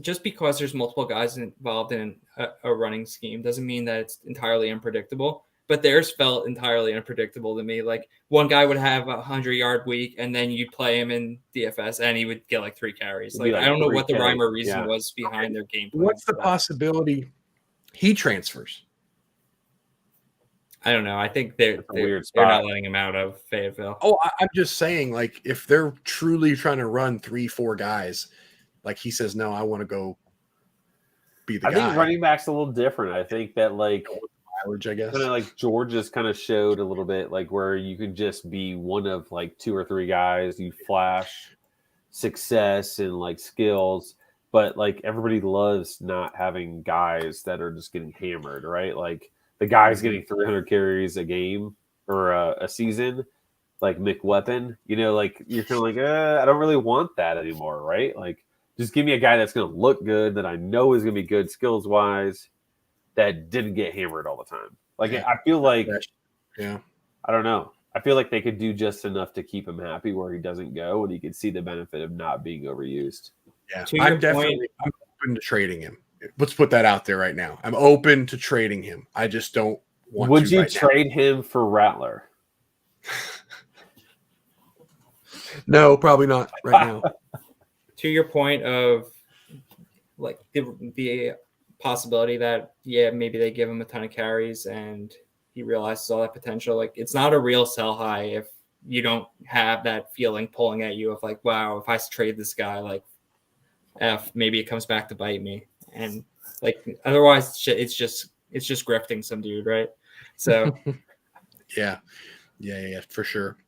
just because there's multiple guys involved in a running scheme doesn't mean that it's entirely unpredictable. But theirs felt entirely unpredictable to me. Like one guy would have a 100-yard week, and then you'd play him in DFS, and he would get like 3 carries. Like I don't know what the rhyme or reason was behind their game plan. What's the possibility he transfers? I don't know. I think they're not letting him out of Fayetteville. Oh, I'm just saying, like if they're truly trying to run 3-4 guys, like he says, no, I want to go be the guy. I think running back's a little different. I think that like. I guess. Kind of like Georgia's kind of showed a little bit, like where you could just be one of like 2 or 3 guys. You flash success and like skills, but like everybody loves not having guys that are just getting hammered, right? Like the guy's getting 300 carries a game or a season, like McWeapon. Like you're kind of like, I don't really want that anymore, right? Like just give me a guy that's going to look good, that I know is going to be good skills wise, that didn't get hammered all the time. Like I feel like, I don't know. I feel like they could do just enough to keep him happy where he doesn't go, and he could see the benefit of not being overused. Yeah, I'm open to trading him. Let's put that out there right now. I'm open to trading him. I just don't want. Would you trade him for Rattler? No, probably not right now. To your point of like the possibility that maybe they give him a ton of carries and he realizes all that potential. Like it's not a real sell high if you don't have that feeling pulling at you of like, wow, if I trade this guy, like maybe it comes back to bite me. And like otherwise it's just grifting some dude, right? So yeah, for sure.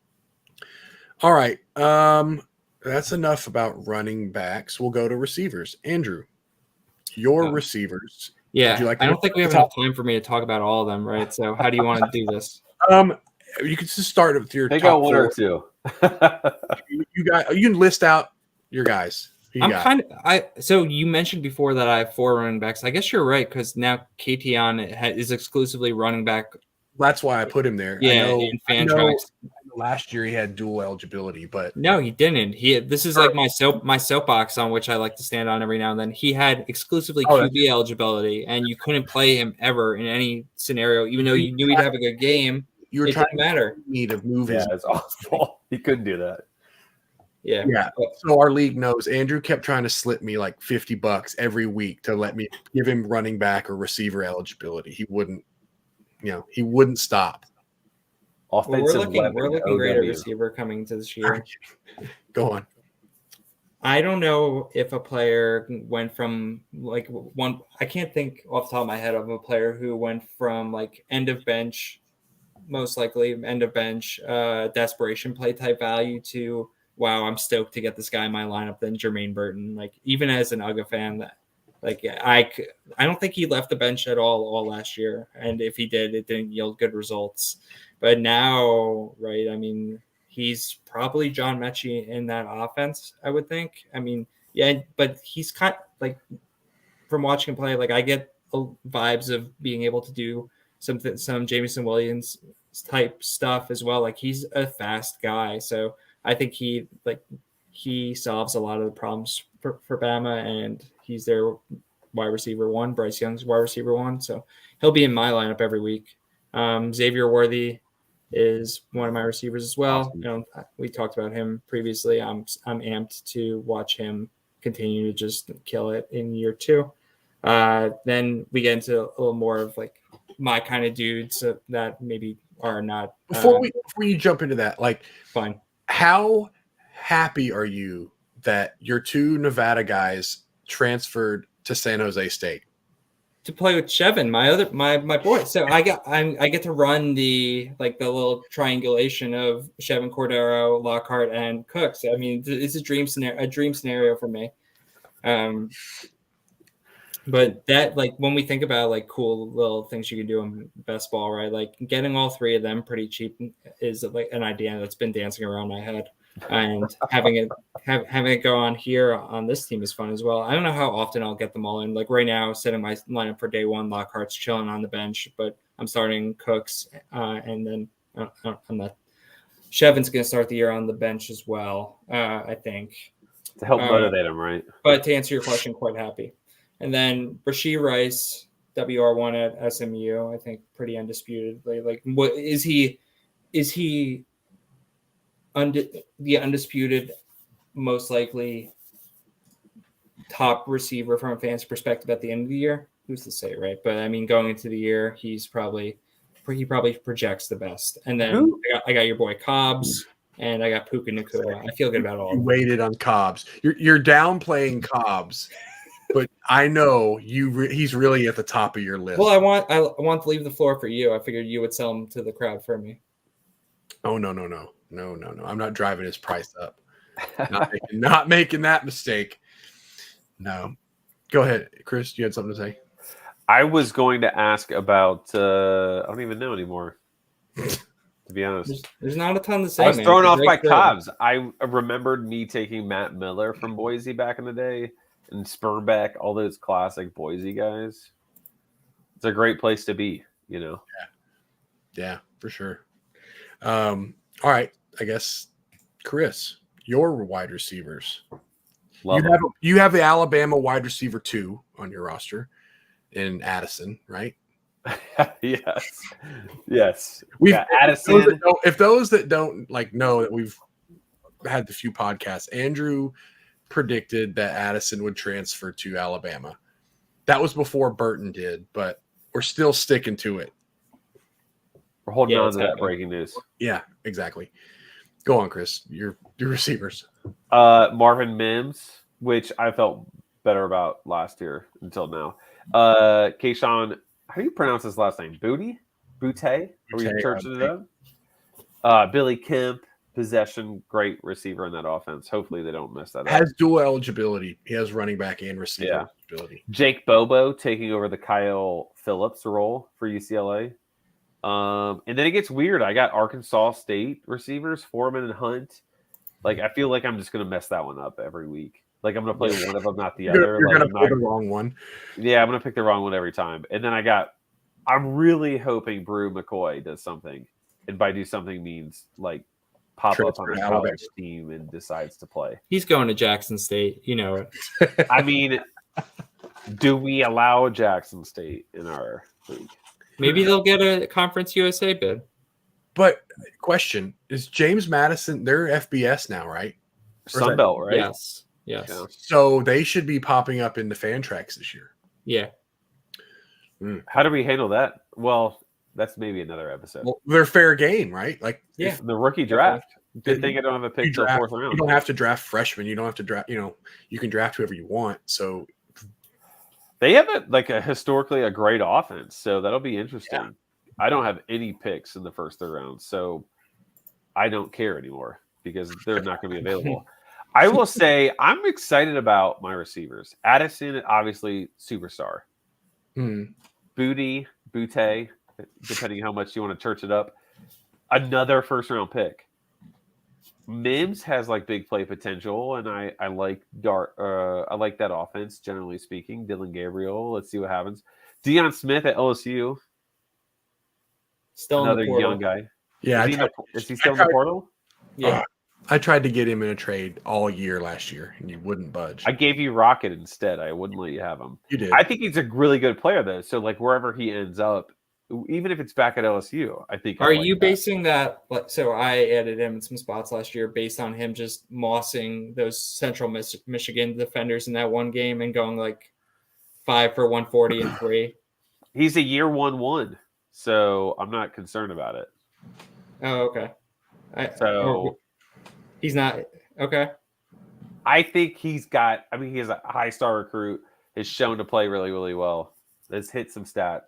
All right, that's enough about running backs. We'll go to receivers. Andrew, your receivers. Yeah, I don't think we have enough time for me to talk about all of them, right? So how do you want to do this? You could just start with your top 1 or 2. You can list out your guys. So you mentioned before that I have 4 running backs. I guess you're right because now Keaton is exclusively running back. That's why I put him there. Yeah, in Fantrax. Last year he had dual eligibility, but no, he didn't. This is like my soapbox on which I like to stand on every now and then. He had exclusively QB eligibility, and you couldn't play him ever in any scenario, even though you knew he'd have a good game. You were trying to move his. It's awful. He couldn't do that. Yeah. So our league knows Andrew kept trying to slip me like $50 every week to let me give him running back or receiver eligibility. He wouldn't. He wouldn't stop. We're looking great at receiver coming to this year. Go on. I don't know if a player went from like one. I can't think off the top of my head of a player who went from like end of bench, most likely end of bench, desperation play type value to wow, I'm stoked to get this guy in my lineup than Jermaine Burton. Like even as an UGA fan, Like I don't think he left the bench at all last year, and if he did, it didn't yield good results. But now, right? I mean, he's probably John Mechie in that offense, I would think. I mean, yeah, but he's kind of like, from watching him play, like I get vibes of being able to do some Jameson Williams type stuff as well. Like he's a fast guy, so I think he solves a lot of the problems for Bama, and he's their wide receiver one. Bryce Young's wide receiver one, so he'll be in my lineup every week. Xavier Worthy is one of my receivers as well. Awesome. We talked about him previously. I'm amped to watch him continue to just kill it in year 2. Then we get into a little more of like my kind of dudes that maybe are not. Before you jump into that, like, fine. How happy are you that your 2 Nevada guys transferred to San Jose State to play with Chevin, my boy? So I get to run the little triangulation of Chevin, Cordero, Lockhart, and Cooks. I mean, it's a dream scenario for me. But that, like, when we think about like cool little things you can do in best ball, right? Like getting all 3 of them pretty cheap is like an idea that's been dancing around my head, and having it go on here on this team is fun as well. I don't know how often I'll get them all in. Like right now, setting my lineup for day 1, Lockhart's chilling on the bench, but I'm starting Cooks, and then I'm not. Chevin's going to start the year on the bench as well, I think, to help motivate him, right? But to answer your question, quite happy. And then Rashee Rice, WR1 at SMU, I think pretty undisputedly. Like, what is he? Is he the undisputed, most likely top receiver from a fan's perspective at the end of the year? Who's to say, right? But I mean, going into the year, he probably projects the best. And then I got your boy Cobbs, and I got Puka Nacua. I feel good about all. You waited on Cobbs. You're downplaying Cobbs. But I know he's really at the top of your list. Well, I want to leave the floor for you. I figured you would sell him to the crowd for me. Oh, no. I'm not driving his price up. Not making that mistake. No. Go ahead, Chris. You had something to say? I was going to ask about I don't even know anymore. To be honest. There's not a ton to say. I was thrown off by Cobbs. I remembered me taking Matt Miller from Boise back in the day. And Spurback, all those classic Boise guys. It's a great place to be, you know? Yeah, for sure. All right. I guess, Chris, your wide receivers. You have the Alabama wide receiver 2 on your roster in Addison, right? Yes. We've got Addison. If those that don't know that we've had the few podcasts, Andrew predicted that Addison would transfer to Alabama. That was before Burton did, but we're still sticking to it. We're holding on to that breaking news. Yeah, exactly. Go on, Chris. Your receivers. Marvin Mims, which I felt better about last year until now. Kayshawn, how do you pronounce his last name? Booty? Are we churching it up? Billy Kemp. Possession, great receiver in that offense. Hopefully they don't mess that up. Has dual eligibility. He has running back and receiver eligibility. Jake Bobo taking over the Kyle Phillips role for UCLA. And then it gets weird. I got Arkansas State receivers, Foreman and Hunt. Like, I feel like I'm just going to mess that one up every week. Like, I'm going to play one of them, not the other. You're going to pick the wrong one. Yeah, I'm going to pick the wrong one every time. And then I'm really hoping Brew McCoy does something. And by do something means, like, pop up on a college team and decides to play. He's going to Jackson State. You know it. I mean, do we allow Jackson State in our league? Maybe they'll get a Conference USA bid. But question, is James Madison, they're FBS now, right? Sunbelt, right? Yes. Yeah. So they should be popping up in the fan tracks this year. Yeah. How do we handle that? Well, that's maybe another episode. Well, they're fair game, right? Like, the rookie draft. Good thing I don't have a pick till 4th round. You don't have to draft freshmen. You don't have to draft. You can draft whoever you want. So they have historically a great offense. So that'll be interesting. Yeah. I don't have any picks in the first 3 rounds, so I don't care anymore because they're not going to be available. I will say I'm excited about my receivers. Addison, obviously, superstar. Booty, Butte, depending how much you want to church it up. Another first-round pick. Mims has like big play potential, and I like I like that offense, generally speaking. Dylan Gabriel, let's see what happens. Deon Smith at LSU. Still another in the portal. young guy. Yeah, is he still in the portal? Yeah. I tried to get him in a trade all year last year, and you wouldn't budge. I gave you Rocket instead. I wouldn't let you have him. You did. I think he's a really good player, though. So, like, wherever he ends up, even if it's back at LSU, I think. Are you basing that? So I added him in some spots last year based on him just mossing those Central Michigan defenders in that one game and going like 5 for 140 and 3. He's a year 1-1, so I'm not concerned about it. Oh, okay. He's not okay. I think he's got. I mean, he is a high star recruit. Has shown to play really, really well. Has hit some stat.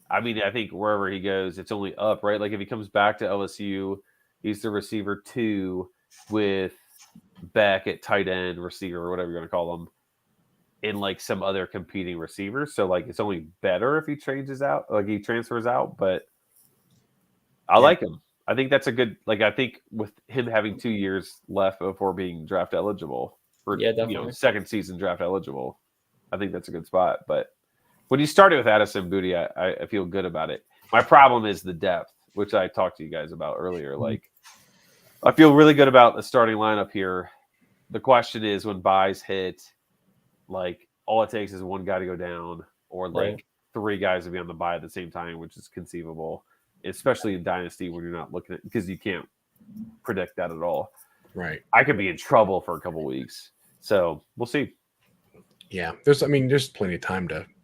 I mean, I think wherever he goes, it's only up, right? Like if he comes back to LSU, he's the receiver 2 with Beck at tight end, receiver, or whatever you want to call him, in like some other competing receivers. So like it's only better if he transfers out. But I like him. I think that's a good. Like I think with him having 2 years left before being draft eligible, or definitely. Second season draft eligible, I think that's a good spot. But when you started with Addison Booty, I feel good about it. My problem is the depth, which I talked to you guys about earlier. Like, I feel really good about the starting lineup here. The question is when buys hit, like, all it takes is one guy to go down or, like, 3 guys to be on the buy at the same time, which is conceivable, especially in Dynasty when you're not looking at – because you can't predict that at all. Right. I could be in trouble for a couple weeks. So, we'll see. Yeah. There's plenty of time to –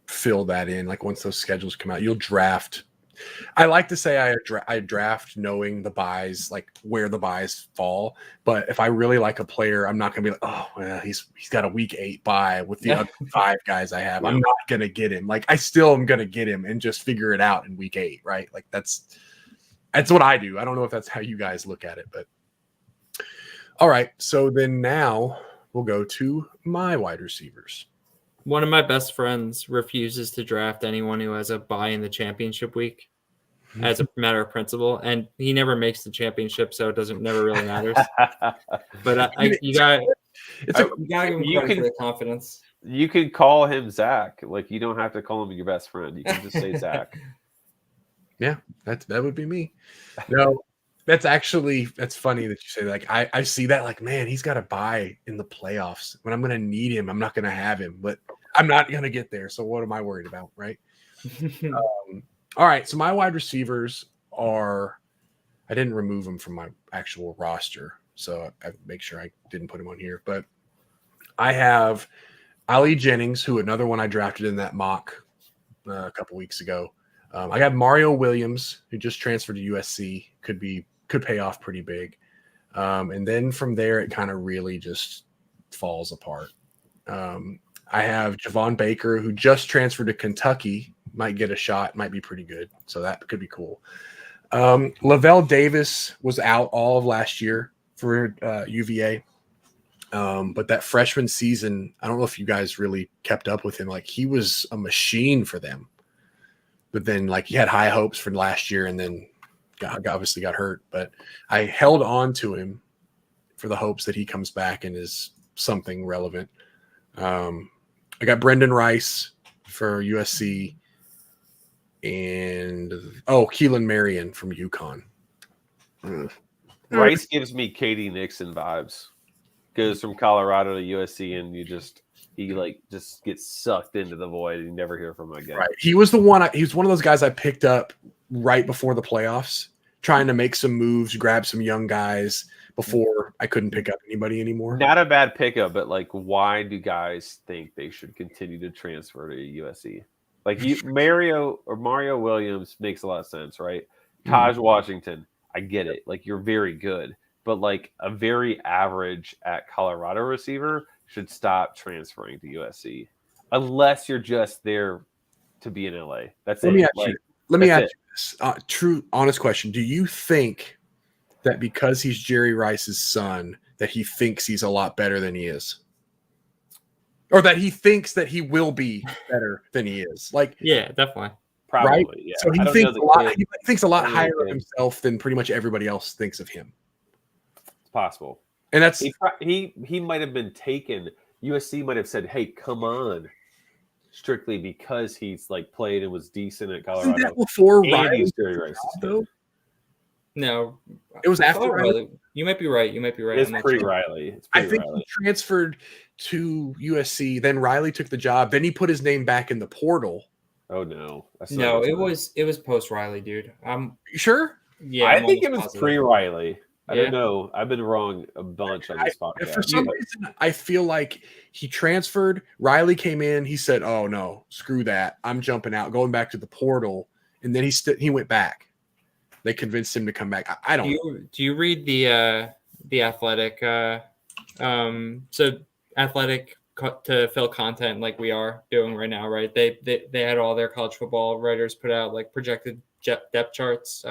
fill that in. Like once those schedules come out, you'll draft. I like to say I draft knowing the buys, like where the buys fall. But if I really like a player, I'm not gonna be like, oh well, he's got a week 8 buy with the other 5 guys I have. I'm not gonna get him. Like I still am gonna get him and just figure it out in week 8, right? Like that's what I do. I don't know if that's how you guys look at it, but all right. So then now we'll go to my wide receivers. One of my best friends refuses to draft anyone who has a bye in the championship week as a matter of principle, and he never makes the championship, so it never really matters. But you gotta give him credit for the confidence. You can call him Zach. Like you don't have to call him your best friend. You can just say Zach. Yeah, that would be me. No, that's funny that you say that. Like I see that like, man, he's got a bye in the playoffs. When I'm gonna need him, I'm not gonna have him, but I'm not gonna get there. So what am I worried about, right? All right. So my wide receivers I didn't remove them from my actual roster, so I make sure I didn't put him on here. But I have Ali Jennings, who another one I drafted in that mock a couple weeks ago. I got Mario Williams, who just transferred to USC, could pay off pretty big. And then from there, it kind of really just falls apart. I have Javon Baker, who just transferred to Kentucky, might get a shot, might be pretty good. So that could be cool. Lavelle Davis was out all of last year for UVA. But that freshman season, I don't know if you guys really kept up with him. Like he was a machine for them. But then like he had high hopes for last year and then obviously got hurt. But I held on to him for the hopes that he comes back and is something relevant. I got Brendan Rice for USC and Keelan Marion from UConn. Rice gives me Katie Nixon vibes. Goes from Colorado to USC and he just gets sucked into the void and you never hear from him again. Right. He was one of those guys I picked up right before the playoffs, trying to make some moves, grab some young guys before I couldn't pick up anybody anymore. Not a bad pickup, but like, why do guys think they should continue to transfer to USC? Like Mario Williams makes a lot of sense, right? Taj Washington, I get it. Like you're very good, but like a very average at Colorado receiver should stop transferring to USC unless you're just there to be in LA. That's Let it. Let me ask you this. True, honest question. Do you think that because he's Jerry Rice's son, that he thinks he's a lot better than he is. Or that he thinks that he will be better than he is. Like, yeah, definitely. Probably, right? yeah. So he thinks a lot higher of himself than pretty much everybody else thinks of him. It's possible. And that's he might have been taken. USC might have said, "Hey, come on," strictly because he's like played and was decent at Colorado. Wasn't that before and Riley he's very racist, though? No, It was after Riley. You might be right. It's pre-Riley. I think he transferred to USC. Then Riley took the job. Then he put his name back in the portal. Oh no! No, it was post Riley, dude. You sure? Yeah, I think it was pre-Riley. I Yeah. don't know. I've been wrong a bunch on this podcast. For some reason, I feel like he transferred. Riley came in. He said, "Oh no, screw that! I'm jumping out, going back to the portal." And then he went back. They convinced him to come back. I don't. Do you read the Athletic? So Athletic to fill content like we are doing right now, right? They had all their college football writers put out like projected depth charts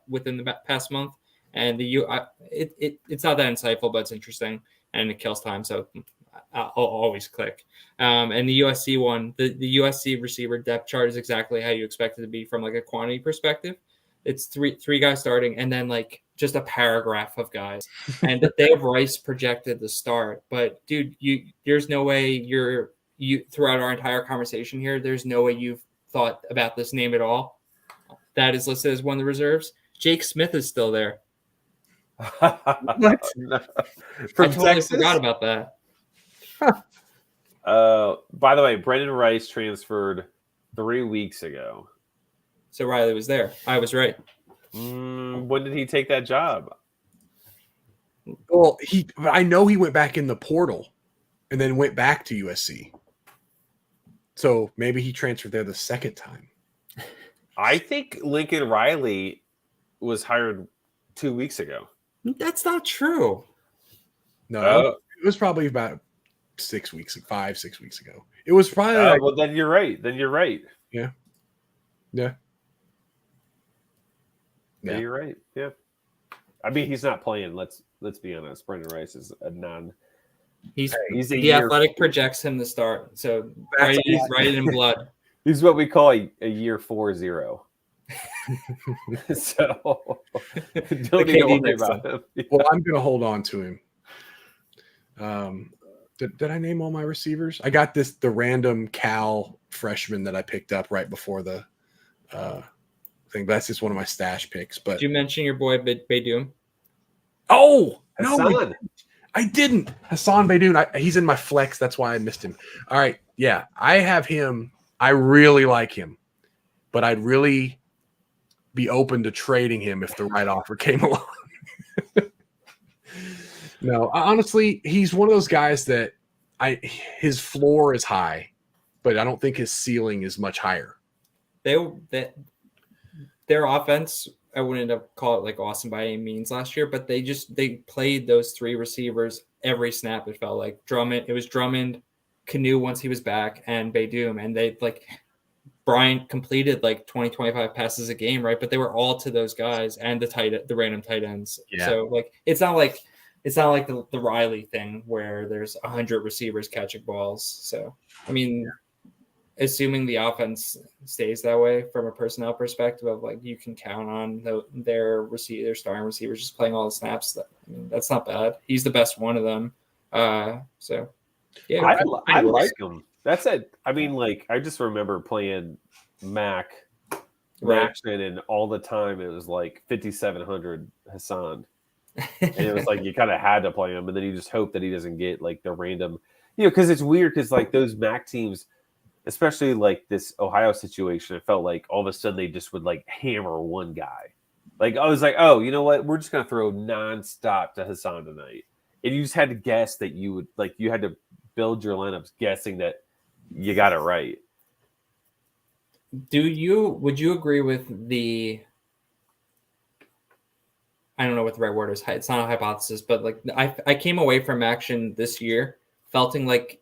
within the past month, and it's not that insightful, but it's interesting and it kills time, so I'll always click. And the USC one, the USC receiver depth chart is exactly how you expect it to be from like a quantity perspective. It's three guys starting, and then like just a paragraph of guys. And they have Rice projected to start, but dude, there's no way you throughout our entire conversation here, there's no way you've thought about this name at all. That is listed as one of the reserves. Jake Smith is still there. What? No. I totally forgot about that. By the way, Brendan Rice transferred 3 weeks ago. So Riley was there. I was right. When did he take that job? Well, I know he went back in the portal and then went back to USC. So maybe he transferred there the second time. I think Lincoln Riley was hired 2 weeks ago. That's not true. No, it was probably about 6 weeks, 6 weeks ago. It was probably well, then you're right. Yeah. Yeah, you're right. Yeah. I mean, he's not playing. Let's be honest. Brendan Rice is a non. He's the Athletic projects him to start. So write it in blood. He's what we call a year 4-0. So don't need to worry about him. Yeah. Well, I'm going to hold on to him. Did I name all my receivers? I got the random Cal freshman that I picked up right before the thing. But that's just one of my stash picks. But did you mention your boy Beydoun? Oh Hassan. No, I didn't. Hassan Beydoun. He's in my flex. That's why I missed him. All right, yeah, I have him. I really like him, but I'd really be open to trading him if the right offer came along. No, honestly, he's one of those guys that his floor is high, but I don't think his ceiling is much higher. Their offense, I wouldn't call it like awesome by any means last year, but they played those three receivers every snap. It felt like it was Drummond, Canoe once he was back, and Beydoun, and they like Bryant completed like 20-25 passes a game, right? But they were all to those guys and the random tight ends. Yeah. So like it's not like the Riley thing where there's 100 receivers catching balls. So I mean, assuming the offense stays that way from a personnel perspective of like you can count on their starting receivers just playing all the snaps. That's not bad. He's the best one of them. So yeah, I like him. That's it. I mean, like I just remember playing Mac and all the time it was like 5,700 Hassan. And it was like you kind of had to play him, and then you just hope that he doesn't get like the random, because it's weird because like those MAC teams, especially like this Ohio situation, it felt like all of a sudden they just would like hammer one guy. Like I was like, oh, you know what? We're just gonna throw nonstop to Hassan tonight, and you just had to guess that you had to build your lineups guessing that you got it right. Would you agree with I don't know what the right word is. It's not a hypothesis, but like I came away from action this year feeling like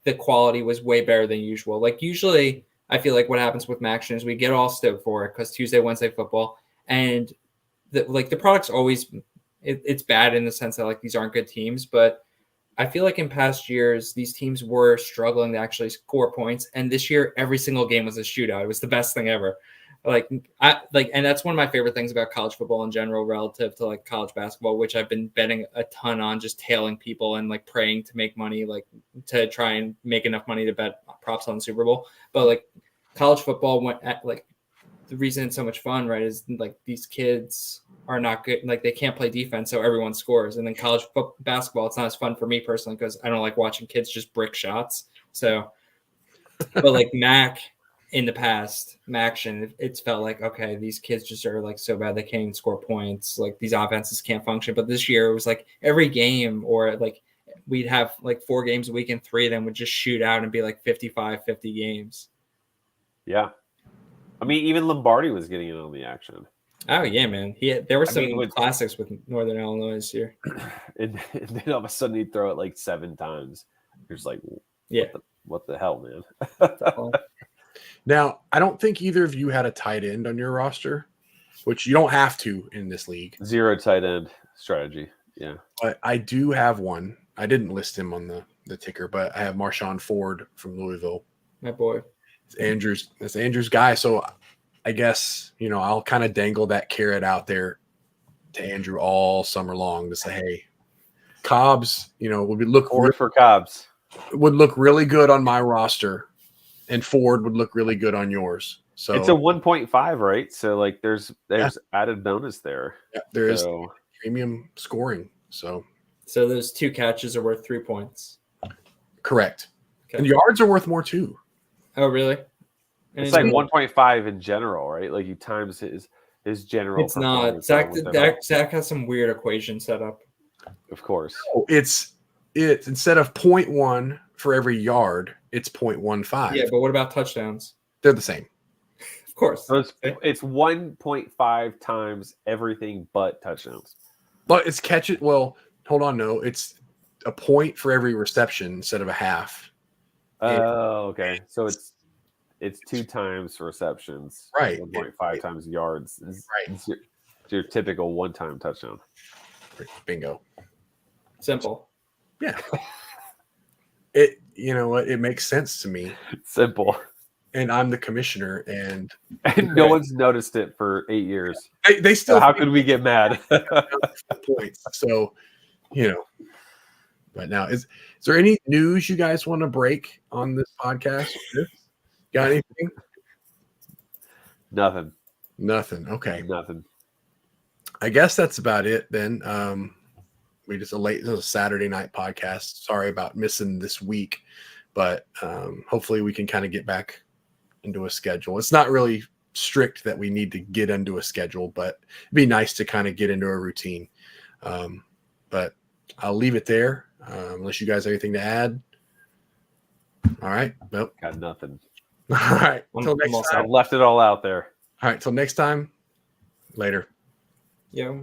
the quality was way better than usual. Like usually I feel like what happens with Maction is we get all stoked for it because Tuesday, Wednesday football, and the product's always it's bad in the sense that like these aren't good teams, but I feel like in past years these teams were struggling to actually score points, and this year every single game was a shootout. It was the best thing ever. And that's one of my favorite things about college football in general relative to like college basketball, which I've been betting a ton on, just tailing people and like praying to make money, like to try and make enough money to bet props on the Super Bowl. But like college football went at like the reason it's so much fun, right, is like these kids are not good, like they can't play defense, so everyone scores. And then college basketball, it's not as fun for me personally because I don't like watching kids just brick shots. So, but like Mac in the past, Maction, it's felt like, okay, these kids just are like so bad they can't even score points. Like these offenses can't function. But this year it was like every game, or like we'd have like 4 games a week and 3 of them would just shoot out and be like 55, 50 games. Yeah. I mean, even Lombardi was getting in on the action. Oh yeah, man. There were some classics with Northern Illinois this year. And then all of a sudden he'd throw it like 7 times. You're just like, yeah, what the hell, man? Now, I don't think either of you had a tight end on your roster, which you don't have to in this league. 0 tight end strategy. Yeah. But I do have one. I didn't list him on the ticker, but I have Marshawn Ford from Louisville. My boy. It's Andrew's guy. So I guess, I'll kind of dangle that carrot out there to Andrew all summer long to say, hey, Cobbs, would look really good on my roster, and Ford would look really good on yours. So it's a 1.5, right? So like there's added bonus there. Yeah, there is premium scoring. So those 2 catches are worth 3 points. Correct. Okay. And yards are worth more too. Oh, really? And it's like 1.5 in general, right? Like you times his general. It's not. Zach has some weird equation set up. Of course. Oh, it's instead of 0.1 for every yard, it's 0.15. Yeah, but what about touchdowns? They're the same. Of course. So it's 1.5 times everything but touchdowns. But it's catches. Well, hold on. No, it's a point for every reception instead of a half. Oh, okay. So it's 2 times receptions. Right. 1.5 times yards. Right. It's your typical 1-time touchdown. Bingo. Simple. Yeah. It makes sense to me. Simple. And I'm the commissioner, and no one's noticed it for 8 years. They still. So how could we get mad? Points. So, But now, is there any news you guys want to break on this podcast? Got anything? Nothing. Okay. Nothing. I guess that's about it then. This is a Saturday night podcast. Sorry about missing this week, but hopefully we can kind of get back into a schedule. It's not really strict that we need to get into a schedule, but it'd be nice to kind of get into a routine. But I'll leave it there unless you guys have anything to add. All right. Nope. Got nothing. All right. Until next time. I've left it all out there. All right. Till next time. Later. Yeah.